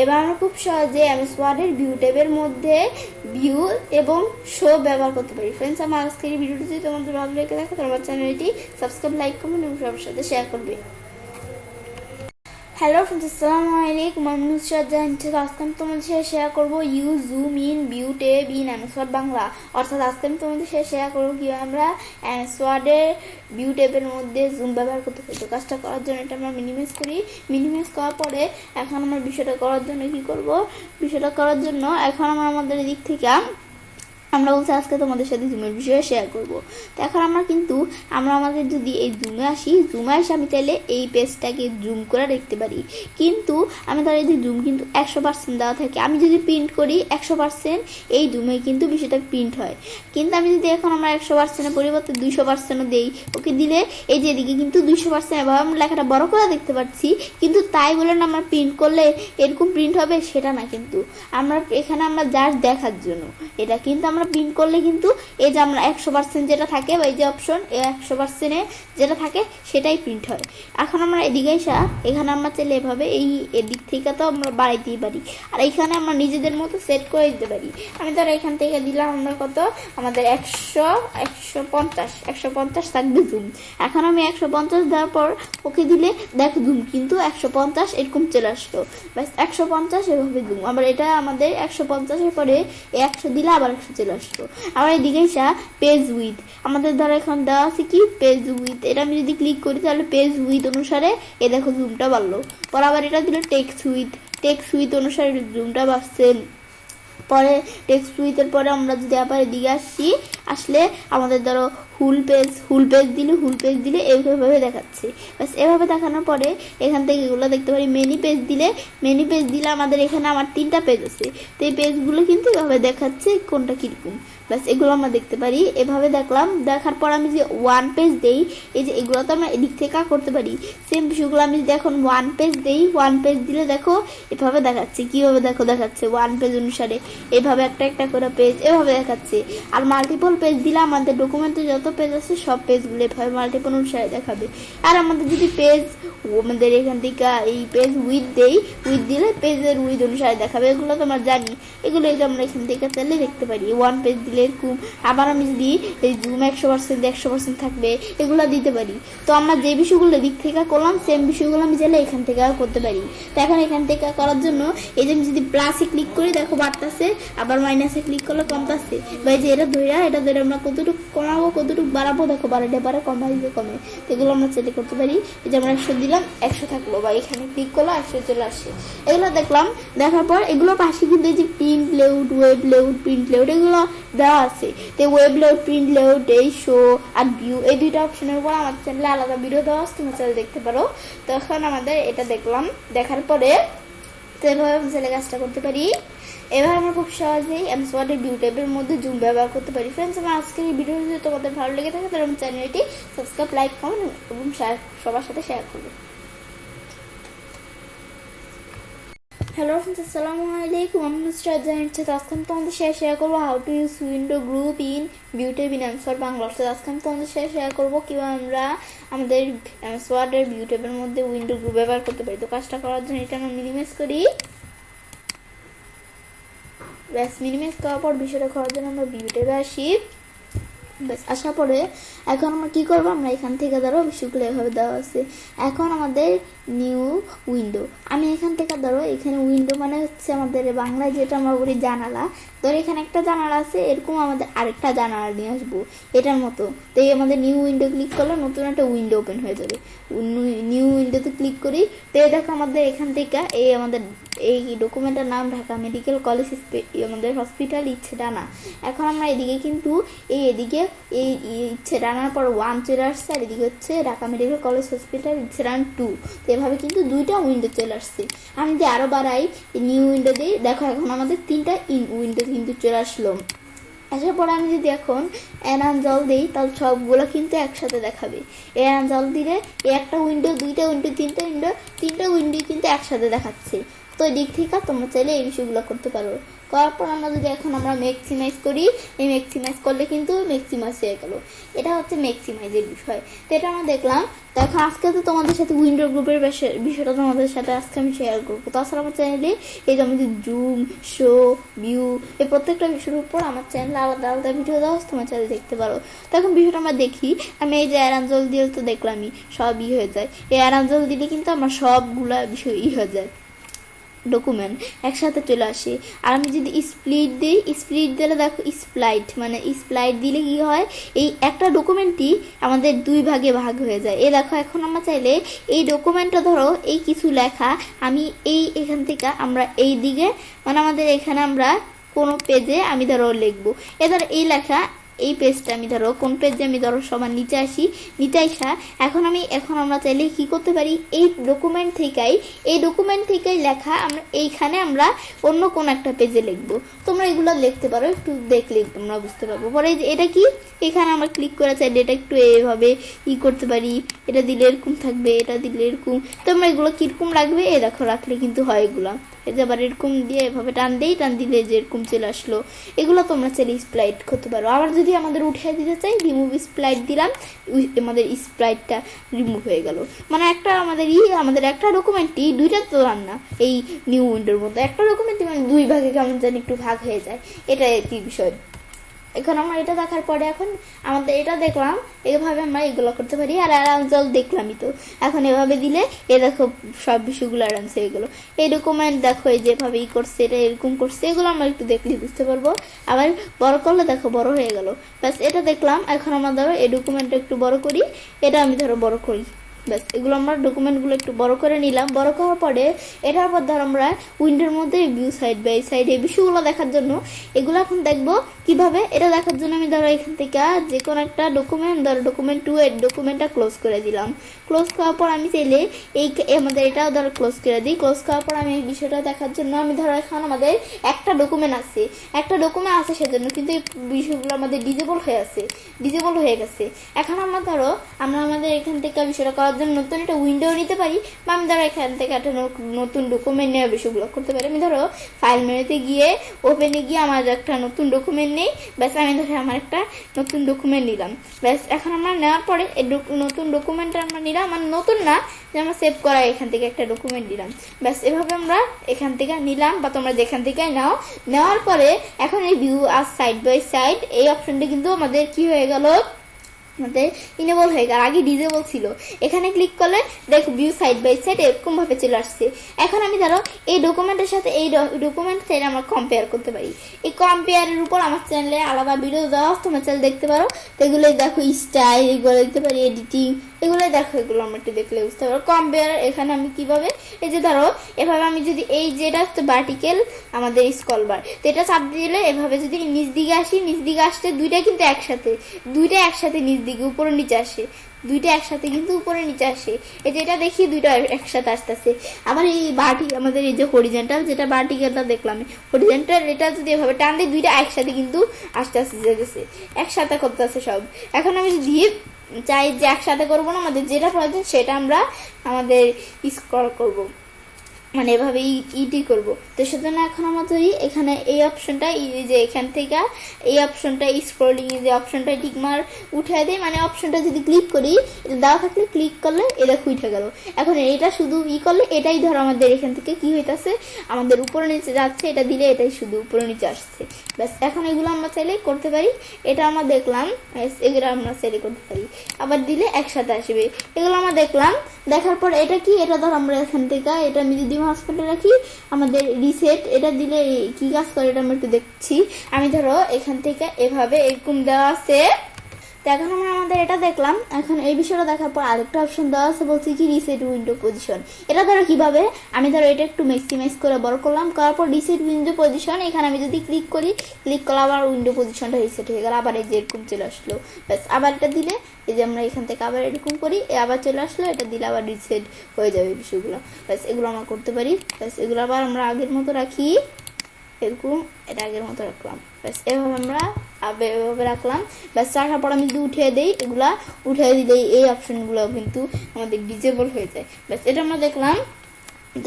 এবার আমরা খুব সহজে এমএস ওয়ার্ডের ভিউ ট্যাবের মধ্যে ভিউ এবং শো ব্যবহার করতে পারি। ফ্রেন্ডস, আমার আজকের এই ভিডিওটি যদি তোমাদের ভালো লেগে থাকে তাহলে আমার চ্যানেলটি সাবস্ক্রাইব, লাইক, কমেন্ট এবং সবার সাথে শেয়ার করবে। হ্যালো ফ্রেন্ডস, আসসালামু আলাইকুম। আমি নুসরাত জাহান। আজকে আমি তোমাদের সাথে শেয়ার করবো use zoom in view tab in MS Word Bangla. অর্থাৎ আজকে আমি তোমাদের সাথে শেয়ার করবো কীভাবে আমরা এমএস ওয়ার্ডের ভিউ ট্যাবের মধ্যে জুম ব্যবহার করতে পারি। তো কাজটা করার জন্য এটা আমরা মিনিমাইজ করি। মিনিমাইজ করার পরে এখন আমরা বিষয়টা করার জন্য কি করব? বিষয়টা করার জন্য এখন আমরা আমাদের দিক থেকে আমরা বলছি আজকে তোমাদের সাথে জুমের বিষয়ে শেয়ার করব। তো এখন আমরা কিন্তু আমাদের যদি এই জুমে আসি, জুমে এসে আমি চাইলে এই পেজটাকে জুম করে দেখতে পারি। কিন্তু আমি ধর এই যে জুম কিন্তু 100% দেওয়া থাকে। আমি যদি প্রিন্ট করি 100% এই জুমে কিন্তু বিষয়টা প্রিন্ট হয়। কিন্তু আমি যদি এখন আমরা 100%-এর পরিবর্তে 200% দেই, ওকে দিলে এই যে এদিকে কিন্তু 200% এভাবে আমরা লেখাটা বড় করে দেখতে পাচ্ছি। কিন্তু তাই বলে না আমরা প্রিন্ট করলে এরকম প্রিন্ট হবে সেটা না। কিন্তু আমরা এখানে আমরা জাস্ট দেখার জন্য এটা কিন্তু আমরা প্রিন্ট করলে কিন্তু এই যে আমরা 100% যেটা থাকে বা এই যে অপশন 100%-এ যেটা থাকে সেটাই প্রিন্ট হয়। এখন আমরা এদিকে এসে এখানে আমরা চাইলে এভাবে এই এদিক থেকে তো আমরা বাড়াইতেই পারি, আর এইখানে আমরা নিজেদের মতো সেট করে দিতে পারি। আমি ধরো এখান থেকে দিলাম আমরা কত, আমাদের 150 থাকবে জুম। এখন আমি 150 দেওয়ার পর ওকে দিলে দেখ জুম কিন্তু 150 এরকম চলে আসলো। ব্যাস 150 এভাবে জুম। আবার এটা আমাদের 150-এর পরে 100 দিলে আবার 100 চলে আসলো। আমার এদিকে পেজ উইথ আমাদের ধরো এখন দেওয়া আছে কি পেজ উইথ। এটা আমি যদি ক্লিক করি তাহলে পেজ উইথ অনুসারে এ দেখো জুমটা বাড়লো। পর আবার এটা দিলে টেক্সট উইথ অনুসারে জুমটা বাড়ছে। পরে টেক্সট উইথের পরে আমরা যদি আবার এদিকে আসলে আমাদের ধরো ফুল পেজ দিলে এইভাবে দেখাচ্ছে। বাস এভাবে দেখানোর পরে এখান থেকে এগুলো দেখতে পারি। মেনি পেজ দিলে আমাদের এখানে আমার 3টা পেজ আছে, তো এই পেজগুলো কিন্তু এভাবে দেখাচ্ছে কোনটা কিরকম। বাস এগুলো আমরা দেখতে পারি। এভাবে দেখলাম, দেখার পর আমি যে 1 পেজ দেই, এই যে এগুলো তো আমরা এদিক থেকে করতে পারি। সেম বিষয়গুলো আমি যদি এখন 1 পেজ দেই, 1 পেজ দিলে দেখো এভাবে দেখাচ্ছে। কিভাবে দেখো দেখাচ্ছে 1 পেজ অনুসারে এভাবে একটা একটা করে পেজ এভাবে দেখাচ্ছে। আর মাল্টিপল পেজ দিলে আমাদের ডকুমেন্টে যত পেজ আছে সব পেজগুলো এভাবে মাল্টিপল অনুসারে দেখাবে। আর আমাদের যদি পেজ আমাদের এখান থেকে এই পেজ উইথ দিলে পেজের উইথ অনুসারে দেখাবে। এগুলো তো আমরা জানি, এগুলো আমরা এখান থেকে চাইলে দেখতে পারি। 1 পেজ দিলে এরকম। আবার আমি যদি এই জুম 100% থাকবে এগুলো দিতে পারি। তো আমরা যে বিষয়গুলো দিক থেকে করলাম সেম বিষয়গুলো আমি চাইলে এখান থেকে করতে পারি। তো এখন এখান থেকে করার জন্য এই যে আমি যদি প্লাসে ক্লিক করি দেখো বাড়তেছে, আবার মাইনাসে ক্লিক করলে কমতেছে। বা এই যে এটা ধরে আমরা কতটুকু কমাবো কতটুকু বাড়াবো দেখো বাড়াতে পারে কমাইলে কমে। তো এগুলো আমরা চাইলে করতে পারি। এই যে আমরা 100 দিলাম 100 থাকলো, বা এখানে ক্লিক করলো 100 চলে আসে। এগুলো দেখলাম, দেখার পর এগুলো পাশে কিন্তু এই যে print layout, web layout, print layout এগুলো দেওয়া আছে। তো ওয়েব লেআউট, প্রিন্ট লেআউট, এই শো আর ভিউ এই 2টা অপশনের উপর আমার চ্যানেলে আলাদা ভিডিও দেওয়া আছে, তোমার চ্যানেলে দেখতে পারো। তো এখন আমাদের এটা দেখলাম, দেখার পরে তো এভাবে আমি চ্যানেলে কাজটা করতে পারি। এবার আমরা খুব সহজেই এমএস ওয়ার্ডের ভিউ ট্যাবের মধ্যে জুম ব্যবহার করতে পারি। ফ্রেন্ডস, আমার আজকের এই ভিডিও যদি তোমাদের ভালো লেগে থাকে তাহলে আমার চ্যানেলটি সাবস্ক্রাইব, লাইক, কমেন্ট এবং সবার সাথে শেয়ার করবে। হ্যালো ফ্রেন্ডস, আসসালামু আলাইকুম। আমি নুসরাত জাহান। আজকে আমি তোমাদের সাথে শেয়ার করবো how to use window group in view tab in MS Word Bangla. আজকে আমি তোমাদের সাথে শেয়ার করবো কিভাবে আমরা আমাদের এমএস ওয়ার্ডের ভিউটেবের মধ্যে উইন্ডো গ্রুপ ব্যবহার করতে পারি। তো কাজটা করার জন্য এটা আমরা মিনিমাইজ করি। ব্যাস, মিনিমাইজ করার পর বিষয়টা করার জন্য আমরা ভিউটেবে আসি। ব্যাস, আসার পরে এখন আমরা কি করবো, আমরা এখান থেকে ধরো বিষয়গুলো এভাবে দেওয়া আছে। এখন আমাদের নিউ উইন্ডো, আমি এখান থেকে ধরো এখানে উইন্ডো মানে হচ্ছে আমাদের বাংলায় যেটা আমরা বলি জানালা। ধরো এখানে একটা জানালা আছে, এরকম আমাদের আরেকটা জানালা নিয়ে আসবো এটার মতো। তো এই আমাদের নিউ উইন্ডো ক্লিক করলে নতুন একটা উইন্ডো ওপেন হয়ে যাবে। নিউ উইন্ডোতে ক্লিক করি। তো এই দেখো আমাদের এখান থেকে এই আমাদের এই ডকুমেন্টের নাম ঢাকা মেডিকেল কলেজ আমাদের হসপিটাল ইচ্ছে ডানা। এখন আমরা এদিকে কিন্তু এদিকে এই ইচ্ছে ডানার পর 1 চলে আসছে, আর এদিকে হচ্ছে ঢাকা মেডিকেল কলেজ হসপিটাল ইচ্ছে ডান 2। তো এভাবে কিন্তু দুইটা উইন্ডো চলে আসছে। আমি যদি আরো বাড়াই নিউ উইন্ডো দিই, দেখো এখন আমাদের 3টা উইন্ডো কিন্তু চলে আসলো। আসার পরে আমি যদি এখন এনাঞ্জল দিই তাহলে সবগুলো কিন্তু একসাথে দেখাবে। এনাঞ্জল দিলে একটা উইন্ডো, দুইটা উইন্ডো, তিনটা উইন্ডো কিন্তু একসাথে দেখাচ্ছে। তো এই দিক থেকে তোমরা চাইলে এই বিষয়গুলো করতে পারো। করার পর আমরা যদি এখন আমরা ম্যাক্সিমাইজ করি, এই ম্যাক্সিমাইজ করলে কিন্তু ম্যাক্সিমাইজ হয়ে গেল। এটা হচ্ছে ম্যাক্সিমাইজের বিষয়। তো এটা আমরা দেখলাম। তো এখন আজকে তো তোমাদের সাথে উইন্ডো গ্রুপের বিষয়টা তোমাদের সাথে আজকে আমি শেয়ার করবো। তাছাড়া আমার চ্যানেলে এই যে আমাদের জুম, শো, ভিউ, এই প্রত্যেকটা বিষয়ের উপর আমার চ্যানেলে আলাদা আলাদা ভিডিও দেওয়া তোমার চ্যানেলে দেখতে পারো। তো এখন বিষয়টা আমরা দেখি। আমি এই যে অ্যারাঞ্জল দিয়ে তো দেখলামই সবই হয়ে যায়। এই অ্যারাঞ্জল দিলে কিন্তু আমার সবগুলা বিষয় হয়ে যায়, ডকুমেন্ট একসাথে চলে আসে। আর আমি যদি স্প্লিট দিই, স্প্লিট দিলে দেখো স্প্লাইট মানে স্প্লাইট দিলে কি হয়, এই একটা ডকুমেন্টই আমাদের 2 ভাগে ভাগ হয়ে যায়। এই দেখো এখন আমরা চাইলে এই ডকুমেন্টটা ধরো এই কিছু লেখা আমি এখান থেকে আমরা এই দিকে মানে আমাদের এখানে আমরা কোনো পেজে আমি ধরো লিখবো, এবার এই লেখা এই পেজটা আমি ধরো কোন পেজে আমি ধরো সবার নিচে আসি, নিচে আসা এখন আমরা চাইলে কি করতে পারি, এই ডকুমেন্ট থেকেই লেখা আমরা এইখানে আমরা অন্য কোন একটা পেজে লিখবো। তোমরা এগুলো লিখতে পারো, একটু দেখলে তোমরা বুঝতে পারবো। পরে এটা কি, এখানে আমরা ক্লিক করে চাইলে এটা একটু এইভাবে করতে পারি। এটা দিলে এরকম থাকবে, এটা দিলে এরকম। তোমরা এগুলো কিরকম রাখবে এ দেখো, রাখলে কিন্তু হয় এগুলা। এই যে আবার এরকম দিয়ে এভাবে টান দিলে যে এরকম চলে আসলো। এগুলো তোমরা চাইলে স্প্লাইট করতে পারো। আবার যদি আমাদের উঠিয়ে দিতে চাই, রিমুভ স্প্লাইট দিলাম, আমাদের স্প্লাইটটা রিমুভ হয়ে গেল। মানে একটা আমাদের একটা ডকুমেন্টই দুইটা তো রান্না এই নিউ উইন্ডোর মধ্যে একটা ডকুমেন্টই মানে 2 ভাগে কেমন জানি একটু ভাগ হয়ে যায়। এটা একই বিষয়। এখন আমরা এটা দেখার পরে এখন আমাদের এটা দেখলাম, এইভাবে আমরা এগুলো করতে পারি। আর অ্যারাঞ্জল দেখলামই তো, এখন এভাবে দিলে এ দেখো সব বিষয়গুলো অ্যারাঞ্জ হয়ে গেলো। এই ডকুমেন্ট দেখো এই যেভাবে করছে, এটা এরকম করছে, এগুলো আমরা একটু দেখলে বুঝতে পারবো। আবার বড় করলে দেখো বড় হয়ে গেল। ব্যাস, এটা দেখলাম। এখন আমরা ধরো এই ডকুমেন্টটা একটু বড় করি, এটা আমি ধরো বড় করি। ব্যাস, এগুলো আমরা ডকুমেন্টগুলো একটু বড় করে নিলাম। বড় করার পরে এটার পর ধর আমরা উইন্ডোর মধ্যে ভিউ সাইড বাই সাইড এই বিষয়গুলো দেখার জন্য এগুলো এখন দেখবো কিভাবে। এটা দেখার জন্য আমি ধরো এখান থেকে যে কোনো একটা ডকুমেন্ট, ধরো ডকুমেন্ট 2 এর ডকুমেন্টটা ক্লোজ করে দিলাম। ক্লোজ করার পর আমি চাইলে আমাদের এটাও ধরো ক্লোজ করে দিই। ক্লোজ করার পর আমি এই বিষয়টা দেখার জন্য আমি ধরো এখন আমাদের একটা ডকুমেন্ট আছে সেজন্য কিন্তু এই বিষয়গুলো আমাদের ডিজেবল হয়ে গেছে। এখন আমরা ধরো আমাদের এখান থেকে বিষয়টা করার জন্য নতুন একটা উইন্ডো নিতে পারি, বা আমি ধরো এখান থেকে একটা নতুন ডকুমেন্ট নেওয়ার বিষয়গুলো করতে পারি। আমি ধরো ফাইল মেনুতে গিয়ে ওপেনে গিয়ে আমার একটা নতুন ডকুমেন্ট নেই। ব্যাস, আমি ধরো আমার একটা নতুন ডকুমেন্ট নিলাম। ব্যাস, এখন আমরা নেওয়ার পরে এই নতুন ডকুমেন্টটা আমরা নিলাম, মানে নতুন না, যে আমরা সেভ করা এখান থেকে একটা ডকুমেন্ট নিলাম। ব্যাস, এভাবে আমরা এখান থেকে নিলাম, বা তোমরা যেখান থেকে নেওয়ার পরে এখন এই ভিউ আর সাইড বাই সাইড এই অপশনটা কিন্তু আমাদের কি হয়ে গেল, আমাদের ইনেবল হয়ে গেল। আগে ডিজেবল ছিল। এখানে ক্লিক করলে দেখো ভিউ সাইড বাই সাইড এরকম ভাবে চলে আসছে। এখন আমি ধরো এই ডকুমেন্টের সাথে এই ডকুমেন্ট চাইলে আমরা কম্পেয়ার করতে পারি। এই কম্পেয়ারের উপর আমার চ্যানেলে আলাদা ভিডিও দেওয়া, তোমার চ্যানেল দেখতে পারো। তো এগুলো দেখো স্টাইল, এগুলো দেখতে পারি, এডিটিং, এগুলো দেখো, এগুলো আমরা একটু দেখলে বুঝতে পারো। কম্পেয়ার এখানে আমি কিভাবে, এই যে ধরো এভাবে আমি যদি এই যেটা হচ্ছে ভার্টিক্যাল আমাদের স্ক্রল বার, তো এটা চাপ দিলে এভাবে যদি নিচ দিকে আসি, নিচ দিকে আসতে দুইটা কিন্তু একসাথে নিচ দিকে উপরে নিচে আসে, দুইটা একসাথে কিন্তু উপরে নিচে আসে। এই যেটা দেখি দুইটা একসাথে আসতেছে। আবার এই আমাদের এই যে হরিজন্টাল, যেটা ভার্টিক্যালটা দেখলাম, হরিজন্টাল এটা যদি এভাবে টান দিই দুইটা একসাথে কিন্তু আস্তে যেতেছে, একসাথে করতেছে সব। এখন আমি যদি চাই যে একসাথে করবো না, আমাদের যেটা প্রয়োজন সেটা আমরা আমাদের স্ক্রল করব। মানে এভাবে ইটি করব। তো সেজন্য এখন আমরা ধরি এখানে এই অপশনটা, এই যে এখান থেকে এই অপশনটা স্ক্রলিং যে অপশনটা টিকমার উঠে দেয়, মানে অপশনটা যদি ক্লিক করি, এটা দেওয়া থাকলে ক্লিক করলে এটা উঠে গেল। এখন এটা শুধু করলে এটাই ধরো আমাদের এখান থেকে কি হইতাছে, আমাদের উপরে নিচে যাচ্ছে, এটা দিলে এটাই শুধু উপরে নিচে আসছে। ব্যাস এখন এগুলো আমরা চাইলে করতে পারি। এটা আমরা দেখলাম, এগুলো আমরা চাইলে করতে পারি, আবার দিলে একসাথে আসবে। এগুলো আমরা দেখলাম, দেখার পর এটা কি, এটা ধর আমরা এখান থেকে এটা আমি যদি হসপিটালে রাখি, আমাদের রিসেট এটা দিলে কি কাজ করে এটা আমরা একটু দেখছি। আমি ধরো এখান থেকে এভাবে এরকম দেওয়া আছে। তো এখন আমরা আমাদের এটা দেখলাম। এখন এই বিষয়টা দেখার পর আরেকটা অপশন দেওয়া আছে, বলছি কি রিসেট উইন্ডো পজিশন। এটা ধরো কিভাবে, আমি ধরো এটা একটু ম্যাক্সিমাইজ করে বড় করলাম, করার পর রিসেট উইন্ডো পজিশন, এখানে আমি যদি ক্লিক করি, ক্লিক করলে আবার উইন্ডো পজিশনটা রিসেট হয়ে গেল, আবার এই যে এরকম চলে আসলো। ব্যাস আবার এটা দিলে এই যে আমরা এখান থেকে আবার এরকম করি, আবার চলে আসলো, এটা দিলে আবার রিসেট হয়ে যাবে বিষয়গুলো। ব্যাস এগুলো আমরা করতে পারি। ব্যাস এগুলো আবার আমরা আগের মতো রাখি, এরকম এটা আগের মতো রাখলাম। ব্যাস এভাবে আমরা এভাবে রাখলাম। ব্যাস রাখার পর আমি যদি উঠিয়ে দিই, এগুলা উঠিয়ে দিলেই এই অপশনগুলো কিন্তু আমাদের ডিজেবল হয়ে যায়। ব্যাস এটা আমরা দেখলাম।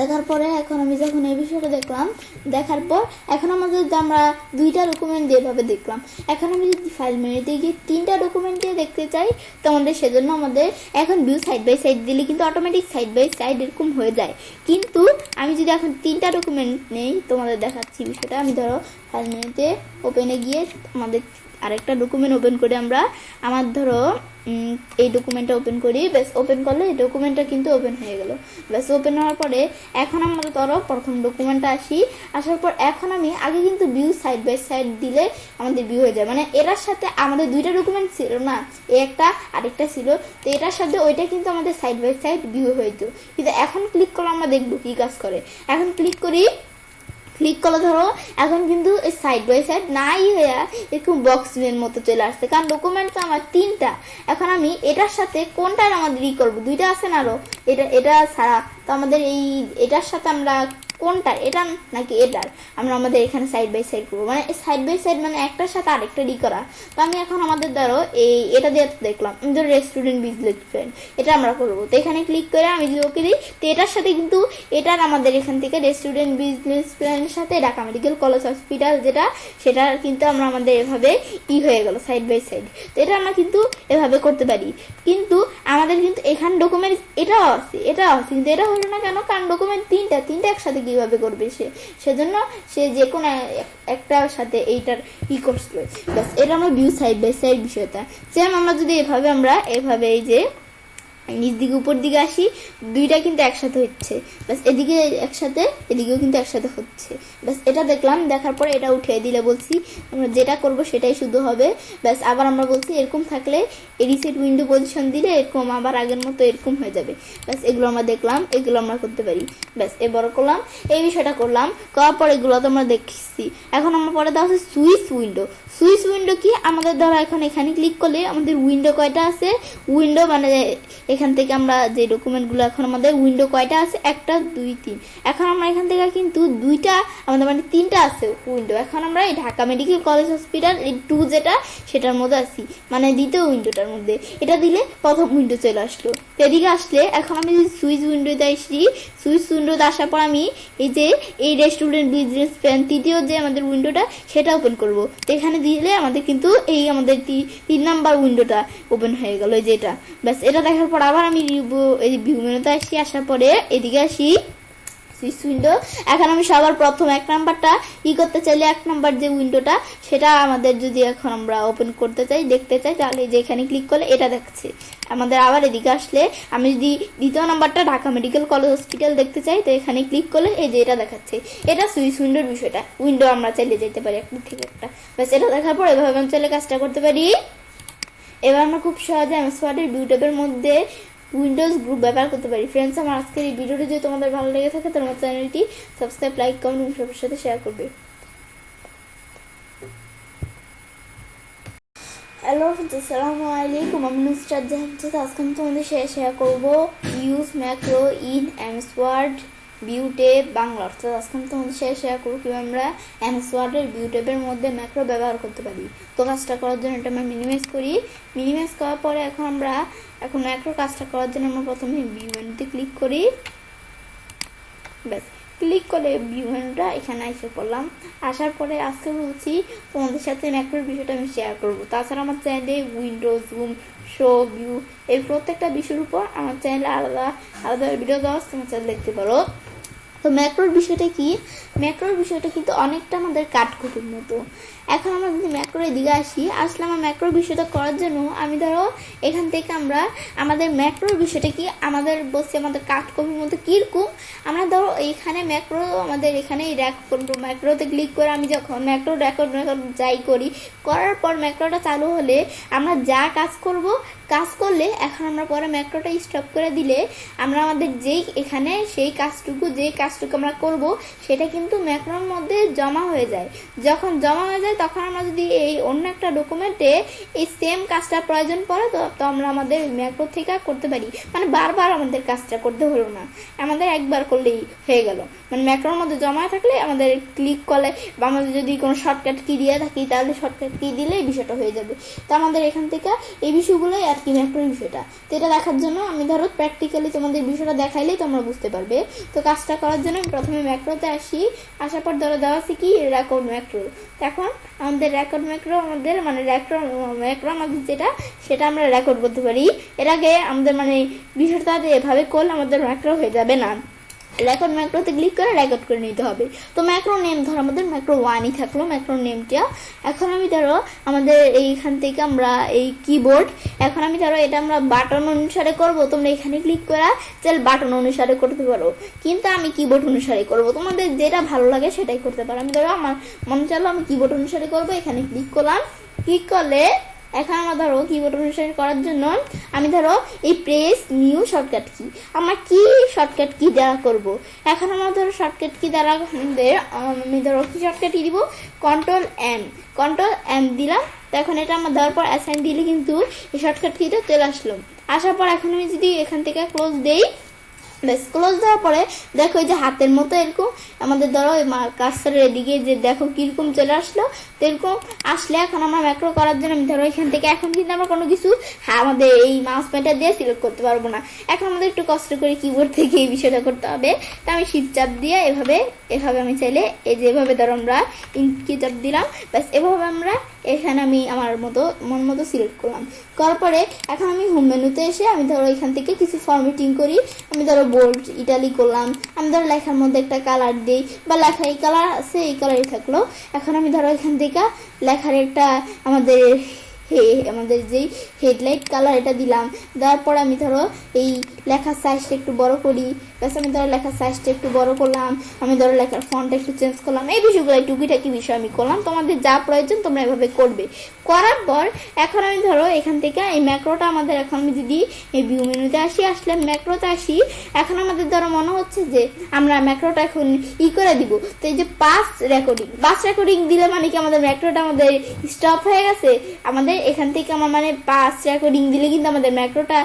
দেখার পরে এখন আমি যখন এই বিষয়টা দেখলাম, দেখার পর এখন আমাদের আমরা দুইটা ডকুমেন্ট দিয়ে এভাবে দেখলাম। এখন আমি যদি ফাইল মেনুতে গিয়ে তিনটা ডকুমেন্ট দিয়ে দেখতে চাই, তো আমাদের সেজন্য আমাদের এখন ভিউ সাইড বাই সাইড দিলে কিন্তু অটোমেটিক সাইড বাই সাইড এরকম হয়ে যায়। কিন্তু আমি যদি এখন তিনটা ডকুমেন্ট নেই, তোমাদের দেখাচ্ছি বিষয়টা। আমি ধরো ফাইল মেনুতে ওপেনে গিয়ে আমাদের আরেকটা ডকুমেন্ট ওপেন করে আমরা আমার ধরো এই ডকুমেন্টটা ওপেন করি। ব্যাস ওপেন করলে এই ডকুমেন্টটা কিন্তু ওপেন হয়ে গেল। ব্যাস ওপেন হওয়ার পরে এখন আমরা ধরো প্রথম ডকুমেন্টটা আসার পর এখন আমি আগে কিন্তু ভিউ সাইড বাই সাইড দিলে আমাদের ভিউ হয়ে যায়, মানে এটার সাথে আমাদের দুইটা ডকুমেন্ট ছিল না, এই একটা আরেকটা ছিল, তো এটার সাথে ওইটা কিন্তু আমাদের সাইড বাই সাইড ভিউ হইতো। কিন্তু এখন ক্লিক করলে আমরা দেখবো কি কাজ করে। এখন ক্লিক করি, ক্লিক করলে ধরো এখন কিন্তু সাইড বাই সাইড নাই হয়ে এরকম বক্সের মতো চলে আসছে, কারণ ডকুমেন্ট তো আমার তিনটা। এখন আমি এটার সাথে কোনটার আমাদের করবো, দুইটা আছে না আরো, এটা ছাড়া তো আমাদের এটার সাথে আমরা কোনটা, এটা নাকি এটার আমরা আমাদের এখানে সাইড বাই সাইড করবো, মানে সাইড বাই সাইড মানে একটার সাথে আরেকটা করা। তো আমি এখন আমাদের ধরো এটা দিয়ে দেখলাম, ধরো রেস্টুরেন্ট বিজনেস প্ল্যান, এটা আমরা করবো। তো এখানে ক্লিক করে আমি যদি ওকে দিই, তো এটার সাথে কিন্তু এটার আমাদের এখান থেকে রেস্টুরেন্ট বিজনেস প্ল্যানের সাথে ঢাকা মেডিকেল কলেজ হসপিটাল যেটা, সেটা কিন্তু আমরা আমাদের এভাবে হয়ে গেল সাইড বাই সাইড। তো এটা আমরা কিন্তু এভাবে করতে পারি। কিন্তু আমাদের কিন্তু এখানে ডকুমেন্ট এটাও আছে কিন্তু এটা হলো না কেন, কারণ ডকুমেন্ট তিনটা একসাথে কিভাবে করবে সেজন্য সে যে কোনো একটার সাথে এইটার করছিল। ব্যাস এটা আমরা ভিউ সাইড বাই সাইড বিষয়টা সেম। আমরা যদি এভাবে এই যে নিচ দিকে উপর দিকে আসি, দুইটা কিন্তু একসাথে হচ্ছে। ব্যাস এদিকে একসাথে, এদিকেও কিন্তু একসাথে হচ্ছে। ব্যাস এটা দেখলাম, দেখার পরে এটা উঠিয়ে দিলে বলছি আমরা যেটা করব সেটাই শুধু হবে। ব্যাস আবার আমরা বলছি এরকম থাকলে রিসেট উইন্ডো পজিশন দিলে এরকম আবার আগের মতো এরকম হয়ে যাবে। ব্যাস এগুলো আমরা দেখলাম, এগুলো আমরা করতে পারি। ব্যাস এবার করলাম, এই বিষয়টা করলাম, করার পর এগুলো তো আমরা দেখছি। এখন আমরা পরে দেওয়া হচ্ছে সুইচ উইন্ডো। সুইচ উইন্ডো কি, আমাদের ধরো এখন এখানে ক্লিক করলে আমাদের উইন্ডো কয়টা আছে, উইন্ডো মানে এখান থেকে আমরা যে ডকুমেন্টগুলো এখন আমাদের উইন্ডো কয়টা আছে, 1 2 3। এখন আমরা এখান থেকে কিন্তু দুইটা আমাদের মানে তিনটা আছে উইন্ডো। এখন আমরা এই ঢাকা মেডিকেল কলেজ হসপিটাল 2 যেটা সেটার মধ্যে আছি, মানে দ্বিতীয় উইন্ডোটার মধ্যে। এটা দিলে প্রথম উইন্ডো চলে আসলো। এদিকে আসলে এখন আমি যদি সুইচ উইন্ডোতে আসি, সুইচ উইন্ডোতে আসার পর আমি এই যে এই রেস্টুরেন্ট বিজনেস প্ল্যান তৃতীয় যে আমাদের উইন্ডোটা সেটা ওপেন করব। তো এখানে দিলে আমাদের কিন্তু এই আমাদের 3 নাম্বার উইন্ডোটা ওপেন হয়ে গেল যেটা। ব্যাস এটা দেখার পর আবার আমি এই ভিউ মেনুতে আসার পরে এদিকে আসি সুইচ উইন্ডো। এখন আমি সবার প্রথম 1 নাম্বারটা করতে চাইলে 1 নাম্বার যে উইন্ডোটা সেটা আমাদের যদি এখন আমরা ওপেন করতে চাই, দেখতে চাই, তাহলে যে এখানে ক্লিক করলে এটা দেখছে আমাদের। আবার এদিকে আসলে আমি যদি দ্বিতীয় নাম্বারটা ঢাকা মেডিকেল কলেজ হসপিটাল দেখতে চাই, তো এখানে ক্লিক করলে এই যে এটা দেখাচ্ছে। এটা সুইচ উইন্ডোর বিষয়টা, উইন্ডো আমরা চাইলে যেতে পারি একটা থেকে একটা। ব্যাস এটা দেখার পর এভাবে আমি চাইলে কাজটা করতে পারি। এবার আমরা খুব সহজে এমএস ওয়ার্ডের ভিউ ট্যাবের মধ্যে উইন্ডোজ গ্রুপ ব্যবহার করতে পারি। ফ্রেন্ডস, আমার আজকের এই ভিডিওটি যদি তোমাদের ভালো লেগে থাকে তাহলে আমার চ্যানেলটি সাবস্ক্রাইব, লাইক, কমেন্ট এবং সবার সাথে শেয়ার করবে। হ্যালো ফ্রেন্ডস, আসসালামু আলাইকুম। আমি নুসরাত জাহান। আজকে আমি তোমাদের শেয়ার করবো use macro in MS Word view tab Bangla. অর্থাৎ আজকে আমি তোমাদের শেয়ার করবো কিভাবে আমরা এমএস ওয়ার্ডের ভিউ ট্যাবের মধ্যে ম্যাক্রো ব্যবহার করতে পারি। তো কাজটা করার জন্য এটা আমরা মিনিমাইজ করি। মিনিমাইজ করার পরে এখন ম্যাক্রো কাজটা করার জন্য আমরা প্রথমে ভিউ মেনুতে ক্লিক করি। ব্যাস ক্লিক করে ভিউ মেনুটা এখানে এসে পড়লাম। আসার পরে আজকে বলছি তোমাদের সাথে ম্যাক্রোর বিষয়টা আমি শেয়ার করবো। তাছাড়া আমার চ্যানেলে উইন্ডোজ, জুম, শো, ভিউ এই প্রত্যেকটা বিষয়ের উপর আমার চ্যানেলে আলাদা আলাদা ভিডিও দেওয়া আছে, তোমার চ্যানেল দেখতে পারো। তো ম্যাক্রোর বিষয়টা কি, ম্যাক্রোর বিষয়টা কিন্তু অনেকটা আমাদের কাঠকুটির মতো। এখন আমরা যদি ম্যাক্রোর দিকে আসলে আমার ম্যাক্রোর বিষয়টা করার জন্য আমি ধরো এখান থেকে আমরা আমাদের ম্যাক্রোর বিষয়টা কি আমাদের বলছি আমাদের কাঠকপির মতো কীরকম। আমরা ধরো এইখানে ম্যাক্রো আমাদের এখানে ম্যাক্রোতে ক্লিক করে আমি যখন ম্যাক্রো রেকর্ড যাই করার পর ম্যাক্রোটা চালু হলে আমরা যা কাজ করলে এখন আমরা পরে ম্যাক্রোটা স্টপ করে দিলে আমরা আমাদের যেই এখানে যেই কাজটুকু আমরা করব সেটা কিন্তু ম্যাক্রোর মধ্যে জমা হয়ে যায়। যখন জমা হয়ে যায় তখন আমরা যদি এই অন্য একটা ডকুমেন্টে এই সেম কাজটা প্রয়োজন পড়ে তো আমরা আমাদের ম্যাক্রো থেকে করতে পারি। মানে বারবার আমাদের কাজটা করতে হলো না, আমাদের একবার করলেই হয়ে গেল। মানে ম্যাক্রোর মধ্যে জমা থাকলে আমাদের ক্লিক করলে বা আমাদের যদি কোনো শর্টকাট কি দিয়ে থাকি তাহলে শর্টকাট কি দিলে এই বিষয়টা হয়ে যাবে। তো আমাদের এখান থেকে এই বিষয়গুলোই আর কি ম্যাক্রোর বিষয়টা। তো এটা দেখার জন্য আমি ধরো প্র্যাকটিক্যালি তোমাদের বিষয়টা দেখাইলেই তোমরা বুঝতে পারবে। তো কাজটা করার জন্য আমি প্রথমে ম্যাক্রোতে আসার পর ধরো দেওয়া আছে কি রেকর্ড ম্যাক্রো। এখন আমাদের রেকর্ড ম্যাক্রো আমাদের মানে ম্যাক্রো আমাদের সেটা আমরা রেকর্ড করতে পারি। এর আগে আমাদের মানে বিষয়টা এভাবে করলে আমাদের ম্যাক্রো হয়ে যাবে না, রেকর্ড ম্যাক্রোতে ক্লিক করে রেকর্ড করে নিতে হবে। তো ম্যাক্রো নেম ধরো আমাদের ম্যাক্রো 1ই থাকলো ম্যাক্রো নেমটা। এখন আমি ধরো আমাদের এইখান থেকে আমরা এই কিবোর্ড, এখন আমি ধরো এটা আমরা বাটন অনুসারে করব। তোমরা এখানে ক্লিক করে চাইলে বাটন অনুসারে করতে পারো, কিন্তু আমি কিবোর্ড অনুসারে করব। তোমাদের যেটা ভালো লাগে সেটাই করতে পারো। আমি ধরো আমার মনে চাইলো আমি কিবোর্ড অনুসারে করব, এখানে ক্লিক করলাম। ক্লিক করলে এখন আমরা ধরো কিবোর্ড অনুসারে করার জন্য আমি ধরো এই প্রেস নিউ শর্টকাট কি আমরা কি শর্টকাট কি দ্বারা করব। এখন আমরা ধরো শর্টকাট কি দ্বারা আমি ধরো কি শর্টকাট কি দিব, কন্ট্রোল এম দিলাম। তো এখন এটা আমার দেওয়ার পর অ্যাসাইন দিলে কিন্তু এই শর্টকাট কিতে চলে আসলো। আসার পর এখন আমি যদি এখান থেকে ক্লোজ দেই, ক্লোজ দেওয়ার পরে দেখো এই যে হাতের মতো এরকম আমাদের ধরো কার্সারের এদিকে যে দেখো কিরকম চলে আসলো। তো এরকম আসলে এখন আমরা ম্যাক্রো করার জন্য আমি ধরো এখান থেকে এখন কিন্তু আমরা কোনো কিছু আমাদের এই মাউস পয়েন্টার দিয়ে সিলেক্ট করতে পারবো না। এখন আমাদের একটু কষ্ট করে কিবোর্ড থেকে এই বিষয়টা করতে হবে। তো আমি শিফট চাপ দিয়ে এভাবে আমি চাইলে এই যে এভাবে ধরো আমরা কি চাপ দিলাম, ব্যাস এভাবে আমরা এখানে আমি আমার মন মতো সিলেক্ট করলাম। করার পরে এখন আমি হোম মেনুতে এসে আমি ধরো এখান থেকে কিছু ফরম্যাটিং করি। আমি ধরো বোল্ড ইটালি করলাম, আমি ধরো লেখার মধ্যে একটা কালার দিই বা লেখা এই কালার আছে এই কালারই থাকলো। এখন আমি ধরো এখান থেকে লেখার একটা আমাদের যেই হেডলাইট কালার এটা দিলাম। দেওয়ার পর আমি ধরো এই লেখার সাইজটা একটু বড় করি, ব্যাস আমি ধরো লেখার সাইজটা একটু বড় করলাম। আমি ধরো লেখার ফন্টটা একটু চেঞ্জ করলাম। এই বিষয়গুলো টুকিটাকি বিষয় আমি করলাম, তোমাদের যা প্রয়োজন তোমরা এভাবে করবে। করার পর এখন আমি ধরো এখান থেকে এই ম্যাক্রোটা আমাদের এখন আমি যদি এই ভিউ মেনুতে আসলে ম্যাক্রোতে এখন আমাদের ধরো মনে হচ্ছে যে আমরা ম্যাক্রোটা এখন করে দিব। তো এই যে পাস রেকর্ডিং দিলে মানে কি আমাদের ম্যাক্রোটা আমাদের স্টপ হয়ে গেছে। আমাদের এখান থেকে আমার মানে পাস রেকর্ডিং দিলে কিন্তু আমাদের ম্যাক্রোটা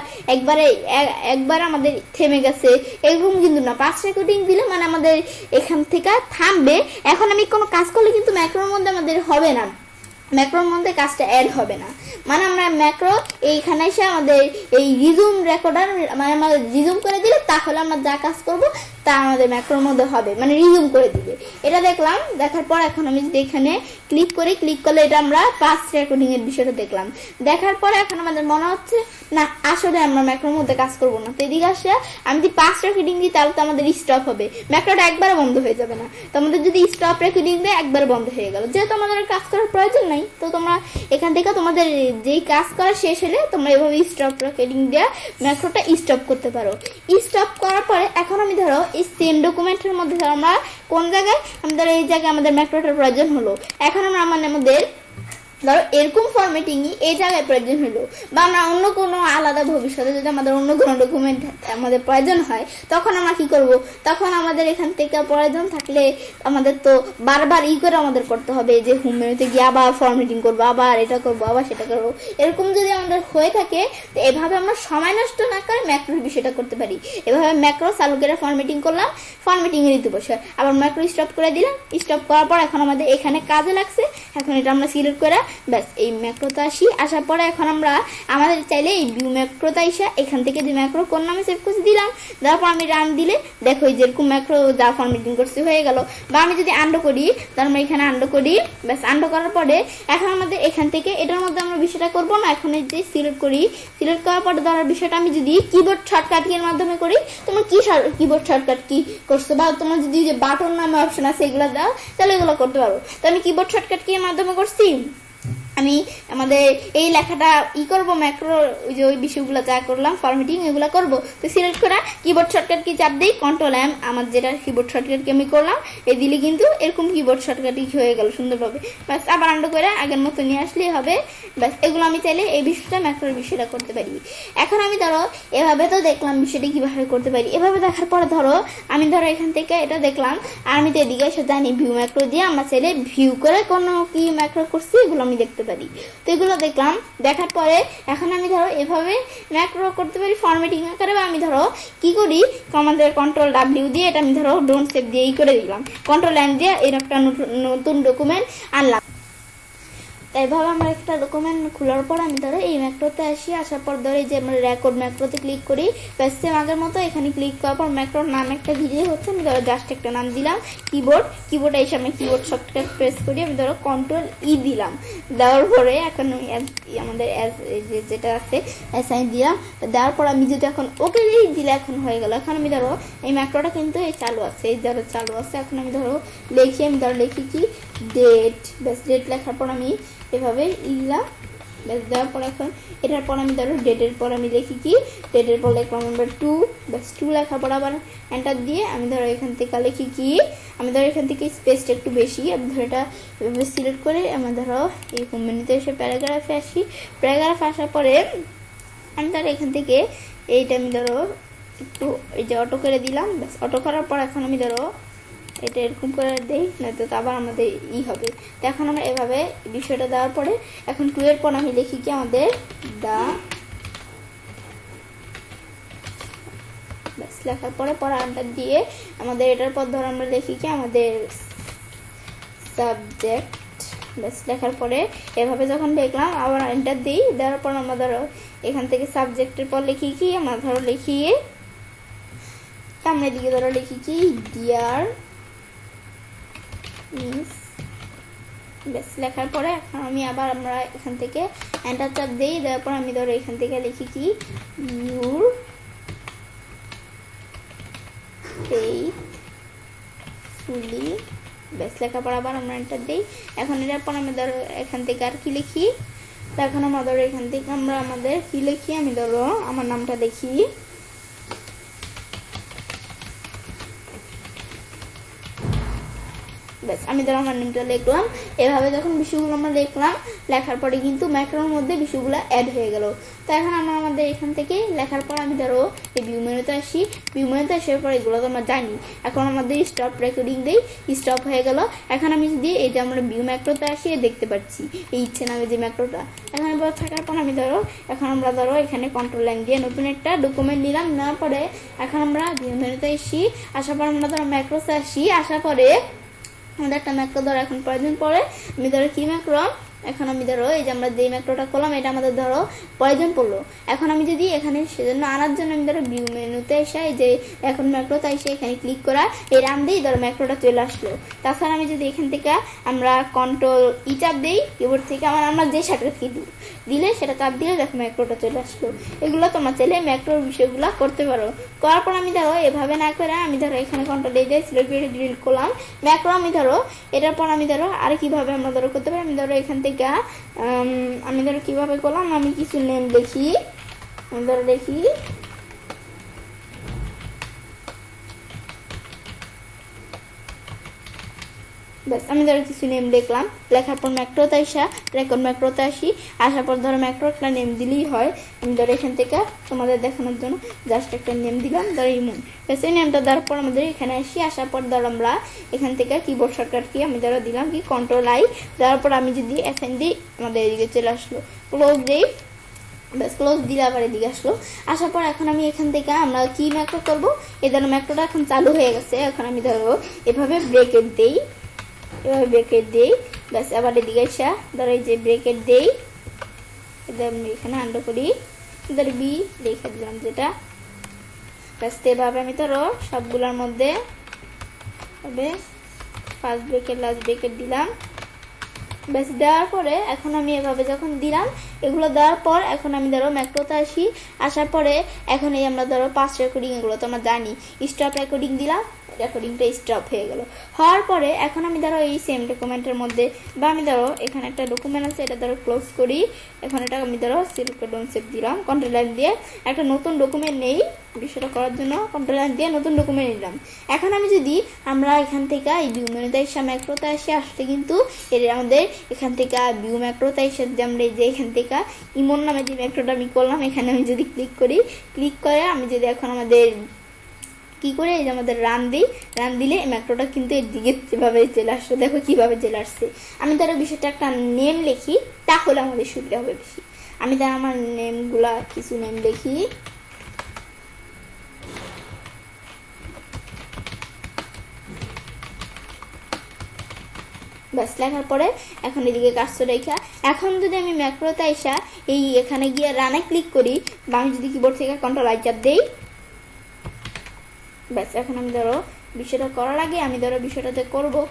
একবার আমাদের থেমে গেছে এরকম কিন্তু না। পাস রেকর্ডিং দিলে মানে আমাদের এখান থেকে থামবে। এখন আমি কোনো কাজ করলে কিন্তু ম্যাক্রোর মধ্যে আমাদের হবে না, ম্যাক্রোর মধ্যে কাজটা অ্যাড হবে না। মানে আমরা ম্যাক্রো এইখানে এসে আমাদের এই রিজুম রেকর্ডার মানে আমরা রিজুম করে দিলে তাহলে আমরা যা কাজ করব তা আমাদের ম্যাক্রোর মধ্যে হবে, মানে রিজুম করে দিবে। এটা দেখলাম, দেখার পর এখন আমি যদি এখানে ক্লিক করলে এটা আমরা পাস রেকর্ডিং এর বিষয়টা দেখলাম। দেখার পরে এখন আমাদের মনে হচ্ছে না আসলে আমরা ম্যাক্রোর মধ্যে কাজ করব না। তো এদিকে আসে আমি যদি পাস রেকর্ডিং দিই তাহলে তো আমাদের স্টপ হবে, ম্যাক্রোটা একবারে বন্ধ হয়ে যাবে না। তো আমাদের যদি স্টপ রেকর্ডিং দেয় একবারে বন্ধ হয়ে গেল, যেহেতু আমাদের কাজ করার প্রয়োজন নাই। তো তোমরা এখান থেকে তোমাদের যেই কাজ করা শেষ হলে তোমরা এভাবে স্টপ রেকর্ডিং দিয়ে ম্যাক্রোটা স্টপ করতে পারো। স্টপ করার পরে এখন আমি ধরো এই সেম ডকুমেন্টের মধ্যে ধরো আমরা কোন জায়গায় আমাদের এই জায়গায় আমাদের ম্যাক্রোটার প্রয়োজন হলো। এখন আমরা আমাদের ধরো এরকম ফরম্যাটিংই এই জায়গায় প্রয়োজন হলো, বা আমরা অন্য কোনো আলাদা ভবিষ্যতে যদি আমাদের অন্য কোনো ডকুমেন্ট আমাদের প্রয়োজন হয় তখন আমরা কি করব। তখন আমাদের এখান থেকে প্রয়োজন থাকলে আমাদের তো বারবার করে আমাদের করতে হবে যে হোম মেনুতে গিয়ে আবার ফরম্যাটিং করবো, আবার এটা করবো, আবার সেটা করবো। এরকম যদি আমাদের হয়ে থাকে তো এভাবে আমরা সময় নষ্ট না করে ম্যাক্রোর বিষয়টা করতে পারি। এভাবে ম্যাক্রো চালু করে ফরম্যাটিং করলাম, ফরম্যাটিং এর দিতে বসে আবার ম্যাক্রো স্টপ করে দিলাম। স্টপ করার পর এখন আমাদের এখানে কাজে লাগছে। এখন এটা আমরা সিলেক্ট করে ব্যাস এই ম্যাক্রোতে আসি, আসার পরে এখন আমরা আমাদের চাইলে এই ভিউ ম্যাক্রোতে আসা এখান থেকে যে ম্যাক্রো কোন নামে সেভ করছি দিলাম, তারপর আমি রান দিলে দেখো যেরকম ম্যাক্রো যা ফরম্যাটিং করছি হয়ে গেল। বা আমি যদি আন্ডো করি, তার আমরা এখানে আন্ডো করি, ব্যাস আন্ডো করার পরে এখন আমাদের এখান থেকে এটার মধ্যে আমরা বিষয়টা করবো না, এখন এই যে সিলেক্ট করি, সিলেক্ট করার পরে ধরার বিষয়টা আমি যদি কিবোর্ড শর্টকাট কি এর মাধ্যমে করি, তোমার কি কিবোর্ড শর্টকাট কি করছো বা তোমার যদি যে বাটন নামে অপশন আছে এগুলো দাও তাহলে এগুলো করতে পারো। তো আমি কিবোর্ড শর্টকাট কি এর মাধ্যমে করছি, আমি আমাদের এই লেখাটা করবো ম্যাক্রো ওই বিষয়গুলো যা করলাম ফরম্যাটিং এগুলো করবো। তো সিলেক্ট করা কিবোর্ড শর্টকাট কি চাপ দিই, কন্ট্রোল এম, আমার যেটা কিবোর্ড শর্টকাট কি আমি করলাম এই দিলে কিন্তু এরকম কিবোর্ড শর্টকাটই হয়ে গেল সুন্দরভাবে। ব্যাস আবার আন্ডো করে আগের মতো নিয়ে আসলেই হবে। ব্যাস এগুলো আমি চাইলে এই বিষয়টা ম্যাক্রোর বিষয়টা করতে পারি। এখন আমি ধরো এভাবে তো দেখলাম বিষয়টা কিভাবে করতে পারি, এভাবে দেখার পরে ধরো আমি এখান থেকে এটা দেখলাম আর আমি তো এদিকে এসে জানি ভিউ ম্যাক্রো দিয়ে আমরা চাইলে ভিউ করে কোনো কি ম্যাক্রো করছি এগুলো আমি দেখতে পারি। তো এগুলো দেখলাম, দেখার পরে এখন আমি ধরো এভাবে ম্যাক্রো করতে পারি ফরম্যাটিং আকারে। বা আমি ধরো কি করি, আমাদের কন্ট্রোল ডাব্লিউ দিয়ে এটা আমি ধরো ডোন্ট সেভ দিয়েই করে দিলাম, কন্ট্রোল এন দিয়ে এর একটা নতুন ডকুমেন্ট আনলাম। এইভাবে আমরা একটা ডকুমেন্ট খোলার পর আমি ধরো এই ম্যাক্রোতে আসি, আসার পর ধরো এই যে আমরা রেকর্ড ম্যাক্রোতে ক্লিক করি, ব্যাস সেম আগের মতো এখানে ক্লিক করার পর ম্যাক্রোর নাম একটা ভিডিও হচ্ছে, আমি ধরো জাস্ট একটা নাম দিলাম কিবোর্ড এসে আমি কিবোর্ড শর্টকাট প্রেস করি, আমি ধরো কন্ট্রোল ই দিলাম, দেওয়ার পরে এখন আমাদের যেটা আছে অ্যাসাইন দিলাম, দেওয়ার পর আমি যদি এখন ওকে দিলে এখন হয়ে গেল। এখন আমি ধরো এই ম্যাক্রোটা কিন্তু এই চালু আছে, এই ধরো চালু আছে। এখন আমি ধরো লিখি কি ডেট, ব্যাস ডেট লেখার পর আমি এভাবে দিলাম, ব্যাস দেওয়ার পর এখন এটার পর আমি ধরো ডেটের পর আমি লিখি কি ডেটের পর লিখলাম নাম্বার 2, ব্যাস 2 লেখার পর আবার এন্টার দিয়ে আমি ধরো এখান থেকে লিখি কি, আমি ধরো এখান থেকে স্পেসটা একটু বেশি, আমি ধরো এটা এভাবে সিলেক্ট করে আমি ধরো এই হোম মেনুতে এসে প্যারাগ্রাফে আসি, প্যারাগ্রাফ আসার পরে আমি ধরো এখান থেকে এইটা আমি ধরো একটু এই যে অটো করে দিলাম, ব্যাস অটো করার পর এখন আমি ধরো এটা এরকম করে দেই, নয়তো তো আবার আমাদের হবে। তো এখন আমরা এভাবে বিষয়টা দেওয়ার পরে এখন 2 এর পর আমি লিখি কি আমাদের ব্যাস লেখার পরে আনসার দিয়ে আমাদের এটার পর ধর আমরা লিখি কি আমাদের সাবজেক্ট, ব্যাস লেখার পরে এভাবে যখন দেখলাম আবার এন্টার দিই, দেওয়ার পর আমরা ধরো এখান থেকে সাবজেক্টের পর লিখি কি আমরা ধরো লিখিয়ে সামনে দিকে ধরো লিখি কি ডিয়ার মিস, ব্যাস লেখার পরে এখন আমি আবার আমরা এখান থেকে এন্টার চাপ দিই, দেওয়ার পর আমি ধরো এখান থেকে লিখি কি ইউর ফুলি, ব্যাস লেখার পর আবার আমরা এন্টার দিই। এখন এটার পর আমি ধরো এখান থেকে আর কি লিখি, তো এখন আমরা ধরো এখান থেকে আমরা আমাদের কি লিখি, আমি ধরো আমার নামটা লিখি, ব্যাস আমি ধরো আমার নামটা লিখলাম। এভাবে যখন বিষয়গুলো আমরা লিখলাম, লেখার পরে কিন্তু ম্যাক্রোর মধ্যে বিষয়গুলো অ্যাড হয়ে গেল। তো এখন আমরা আমাদের এখান থেকে লেখার পর আমি ধরো এই ভিউ মেনুতে আসি, ভিউ মেনুতে আসার পর এগুলো তো আমরা জানি, এখন আমাদের স্টপ রেকর্ডিং দেই, স্টপ হয়ে গেল। এখন আমি যদি এই যে আমরা ভিউ ম্যাক্রোতে আসি দেখতে পাচ্ছি এই ইচ্ছে নামে যে ম্যাক্রোটা, এখন এবার থাকার পর আমি ধরো এখন আমরা ধরো এখানে কন্ট্রোল লাইন দিয়ে নতুন একটা ডকুমেন্ট নিলাম, নেওয়ার পরে এখন আমরা ভিউ মেনুতে আসি, আসার পর আমরা ধরো ম্যাক্রোতে আসি, আসার পরে আমাদের একটা ম্যাক্রো ধরো এখন প্রয়োজন পড়ে, আমি ধরো কি ম্যাক্রো, এখন আমি ধরো এই যে আমরা যে ম্যাক্রোটা করলাম এটা আমাদের ধরো প্রয়োজন পড়লো। এখন আমি যদি এখানে সেজন্য আনার জন্য আমি ধরো ভিউ মেনুতে এসে এই যে এখন ম্যাক্রোতে এসে এখানে ক্লিক করা এই রান দিই, ধরো ম্যাক্রোটা চলে আসলো। তাছাড়া আমি যদি এখান থেকে আমরা কন্ট্রোল ই চাপ দিই কিবোর্ড থেকে, আমরা যে শাটার কি দিলে সেটা চাপ দিলে দেখো ম্যাক্রোটা চলে আসলো। এগুলো তোমরা চাইলে ম্যাক্রোর বিষয়গুলো করতে পারো। করার পর আমি ধরো এভাবে না করে আমি ধরো এখানে কন্ট্রোল এই যে সিলেক্ট করে ডিলিট করলাম ম্যাক্রো, আমি ধরো এটার পর আমি ধরো আর কিভাবে আমরা ধরো করতে পারি, আমি ধরো এখান থেকে আমি ধরো কিভাবে করলাম, আমি কিছু নেম দেখি, আমি ধরো দেখি ব্যাস আমি ধরো কিছু নেম দেখলাম, লেখার পর ম্যাক্রোতে আসা রেকর্ড ম্যাক্রোতে আসি, আসার পর ধরো ম্যাক্রো একটা নেম দিলেই হয়। আমি ধরো এখান থেকে তোমাদের দেখানোর জন্য জাস্ট একটা নেম দিলাম ধরো ইমন, ব্যাস এই নেমটা দেওয়ার পর আমাদের এখানে আসি, আসার পর ধরো আমরা এখান থেকে কিবোর্ড শর্টকাট কি আমি ধরো দিলাম কি কন্ট্রোল আই, দেওয়ার পর আমি যদি অ্যাসাইন দিই আমাদের এদিকে চলে আসলো, ক্লোজ দিই, ব্যাস ক্লোজ দিলে আবার এদিকে আসলো। আসার পর এখন আমি এখান থেকে আমরা কি ম্যাক্রো করবো, এই ধরো ম্যাক্রোটা এখন চালু হয়ে গেছে, এখন আমি ধরো এভাবে ব্রেকেট দিই, এভাবে ব্রেকেট দিই, ব্যাস আবার এদিকে এসে ধরো এই যে ব্রেকেট দেই, আমি এখানে আন্ডার করি, ধরো বি লিখে দিলাম যেটা। ব্যাস এভাবে আমি ধরো সবগুলোর মধ্যে ফার্স্ট ব্রেকেট লাস্ট ব্রেকেট দিলাম। ব্যাস দেওয়ার পরে এখন আমি এভাবে যখন দিলাম, এগুলো দেওয়ার পর এখন আমি ধরো ম্যাক্রোতে আসি, আসার পরে এখন এই আমরা ধরো 5 রেকর্ডিং, এগুলো তো আমরা জানি, স্টপ রেকর্ডিং দিলাম, রেকর্ডিংটা স্টপ হয়ে গেল। হওয়ার পরে এখন আমি ধরো এই সেম ডকুমেন্টের মধ্যে, বা আমি ধরো এখানে একটা ডকুমেন্ট আছে, এটা ধরো ক্লোজ করি, এখন এটা আমি ধরো সিলেক্ট সেভ দিলাম, কন্ট্রোল লাইন দিয়ে একটা নতুন ডকুমেন্ট নেই বিষয়টা করার জন্য, কন্ট্রোল লাইন দিয়ে নতুন ডকুমেন্ট নিলাম। এখন আমি যদি আমরা এখান থেকে এই ভিউ মেনুতে এসে ম্যাক্রোতে আসি, আসলে কিন্তু এর আমাদের এখান থেকে ভিউ ম্যাক্রোতে এসে যে আমরা এই যে এখান থেকে ইমন নামে যে ম্যাক্রোটা আমি করলাম, এখানে আমি যদি ক্লিক করি, ক্লিক করে আমি যদি এখন আমাদের কি করে এই যে আমাদের রান দিই, রান দিলে ম্যাক্রোটা কিন্তু এর দিকে যেভাবে চলে আসছে, দেখো কিভাবে চলে আসছে। আমি তার বিষয়টা একটা নেম লিখি, তাহলে আমাদের সুবিধা হবে বেশি। আমি তার আমার নেমগুলা কিছু নেম লিখি, ব্যাস লেখার পরে এখন এদিকে কাজটা রেখা, এখন যদি আমি ম্যাক্রোতে আসা এই এখানে গিয়ে রানে ক্লিক করি, বা আমি যদি কিবোর্ড থেকে কন্ট্রোল আই চাপ দেই, ব্যাস এখন আমি ধরো বিষয়টা করার আগে আমি ধরো বিষয়টাতে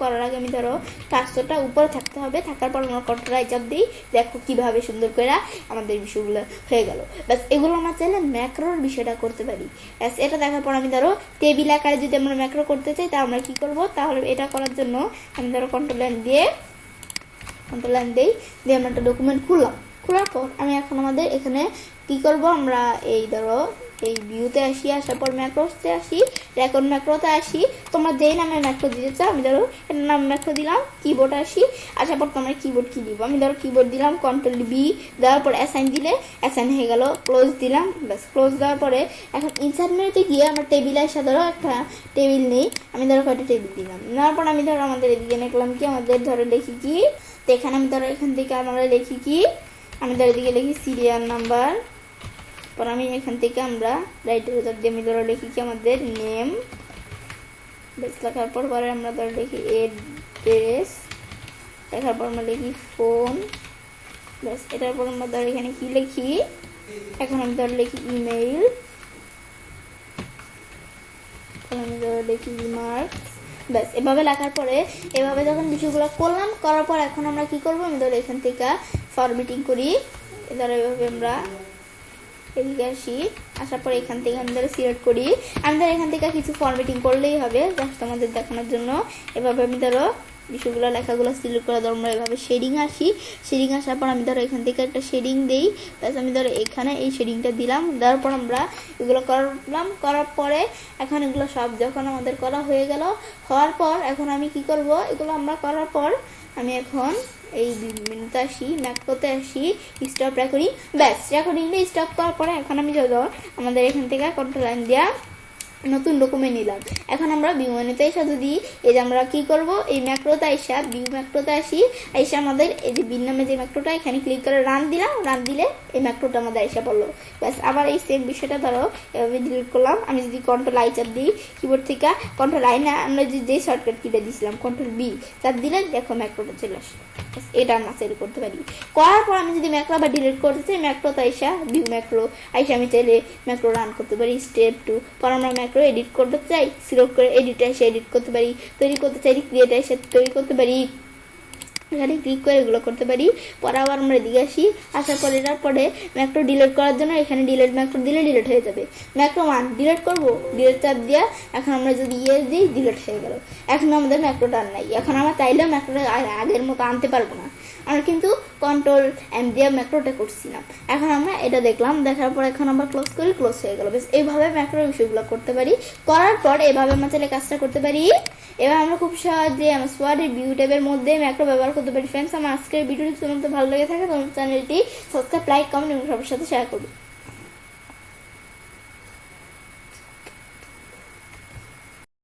করার আগে আমি ধরো কাজটা উপরে থাকতে হবে, থাকার পর আমরা কন্ট্রোল আই চাপ দিই, দেখো কিভাবে সুন্দর করে আমাদের বিষয়গুলো হয়ে গেল। ব্যাস এগুলো আমরা চাইলে ম্যাক্রোর বিষয়টা করতে পারি। ব্যাস এটা দেখার পর আমি ধরো টেবিল আকারে যদি আমরা ম্যাক্রো করতে চাই, তা আমরা কি করব, তাহলে এটা করার জন্য আমি ধরো কন্ট্রোল লাইন দিই, দিয়ে আমরা একটা ডকুমেন্ট খুললাম। খোলার পর আমি এখন আমাদের এখানে কি করব, আমরা এই ধরো এই ভিউতে আসি, আসার পর ম্যাক্রোতে আসি, রেকর্ড ম্যাক্রোতে আসি, তোমরা যেই নামে ম্যাক্রো দিতে চাও, আমি ধরো এটার নাম ম্যাক্রো দিলাম, কিবোর্ড আসি, আসার পর তোমরা কিবোর্ড কি দিব, আমি ধরো কিবোর্ড দিলাম কন্ট্রোল বি, দেওয়ার পর অ্যাসাইন দিলে অ্যাসাইন হয়ে গেল, ক্লোজ দিলাম, ব্যাস ক্লোজ দেওয়ার পরে এখন ইনসার্ট মেনুতে গিয়ে আমার টেবিলে আসা, ধরো একটা টেবিল নেই, আমি ধরো কয়টা টেবিল দিলাম, নেওয়ার পর আমি ধরো আমাদের এদিকে লিখলাম কি, আমাদের ধরো লিখি কি, তো এখানে আমি ধরো এখান থেকে আমরা লিখি কি, আমি ধরো এদিকে লিখি সিরিয়াল নাম্বার, পর আমি এখান থেকে আমরা রাইটের ভিতর দিয়ে আমি ধরো লিখি কি আমাদের নেম, বেশ লেখার পর পরে আমরা ধরো লিখি এড্রেস, লেখার পর আমরা লিখি ফোন, ব্যাস এটার পর আমরা ধরো এখানে কি লিখি, এখন আমি ধরো লিখি ইমেইল, আমি ধরো লিখি রিমার্কস, ব্যাস এভাবে লেখার পরে এভাবে যখন বিষয়গুলো করলাম, করার পর এখন আমরা কি করবো, আমি ধরো এখান থেকে ফরম্যাটিং করি, ধরো এভাবে আমরা এদিকে আসি, আসার পর এখান থেকে আমি ধরো সিলেক্ট করি, আমি ধরো এখান থেকে কিছু ফরম্যাটিং করলেই হবে জাস্ট আমাদের দেখানোর জন্য। এভাবে আমি ধরো বিষয়গুলো লেখাগুলো সিলেক্ট করে ধরো আমরা এভাবে শেডিং আসি, শেডিং আসার পর আমি ধরো এখান থেকে একটা শেডিং দেই, ব্যাস আমি ধরো এখানে এই শেডিংটা দিলাম, দেওয়ার পর আমরা এগুলো করলাম, করার পরে এখন এগুলো সব যখন আমাদের করা হয়ে গেল, হওয়ার পর এখন আমি কি করব, এগুলো আমরা করার পর আমি এখন এই মেনুতে আসি, ম্যাক্রোতে আসি, স্টপ রেকর্ডিং, ব্যাস রেকর্ডিংটা স্টপ করার পরে এখন আমি ধরো আমাদের এখান থেকে কন্ট্রোল লাইন দেওয়া নতুন ডকুমেন্ট নিলাম। এখন আমরা ভিউ মেনুতে এসে যদি এই যে আমরা কি করব, এই ম্যাক্রোতে আইসা ভিউ ম্যাক্রোতে আসি, আইসা আমাদের এই যে বিন নামে যে ম্যাক্রোটা, এখানে ক্লিক করে রান দিলাম, রান দিলে এই ম্যাক্রোটা আমাদের আইসা পড়লো। ব্যাস আবার এই সেম বিষয়টা ধরো এভাবে ডিলিট করলাম, আমি যদি কন্ট্রোল আই চাপ দিই কিবোর্ড থেকে, কন্ট্রোল আই না আমরা যে শর্টকাট কিটা দিয়েছিলাম কন্ট্রোল বি চাপ দিলে দেখো ম্যাক্রোটা চলে আসলো। এটা আমরা সেল করতে পারি। করার পর আমি যদি ম্যাক্রো আবার ডিলিট করতে চাই, ম্যাক্রোতে আইসা ভিউ ম্যাক্রো আইসা আমি চাইলে ম্যাক্রো রান করতে পারি, স্টেপ 2 পর আমরা ম্যাক্রো এডিট করতে চাই, সিলেক্ট করে এডিটে এসে এডিট করতে পারি, তৈরি করতে চাই ক্রিয়েটে এসে তৈরি করতে পারি, এখানে ক্লিক করে এগুলো করতে পারি। পরে আবার আমরা এদিকে আসি, আসার পরে এটার পরে ম্যাক্রো ডিলিট করার জন্য এখানে ডিলিট ম্যাক্রো দিলে ডিলিট হয়ে যাবে। ম্যাক্রো 1 ডিলিট করবো, ডিলিট চাপ দিয়ে এখন আমরা যদি ইয়েস দিই ডিলিট হয়ে গেল। এখন আমাদের ম্যাক্রোটা আর নাই, এখন আমরা চাইলেও ম্যাক্রোটা আগের মতো আনতে পারবো না, আমরা কিন্তু কন্ট্রোল এম দিয়ে ম্যাক্রোটা করছিলাম। এখন আমরা এটা দেখলাম, দেখার পর এখন আমরা ক্লোজ করি, ক্লোজ হয়ে গেল। বেশ এইভাবে ম্যাক্রো বিষয়গুলো করতে পারি। করার পর এভাবে আমরা চাইলে কাজটা করতে পারি। এবার আমরা খুব সহজে আমার স্কোয়াডের ভিউ ট্যাবের মধ্যে ম্যাক্রো ব্যবহার করতে পারি। ফ্রেন্ডস, আমার আজকের ভিডিওটি তোমাদের ভালো লেগে থাকে তোমার চ্যানেলটি সাবস্ক্রাইব, লাইক, কমেন্ট এবং সবার সাথে শেয়ার করবে।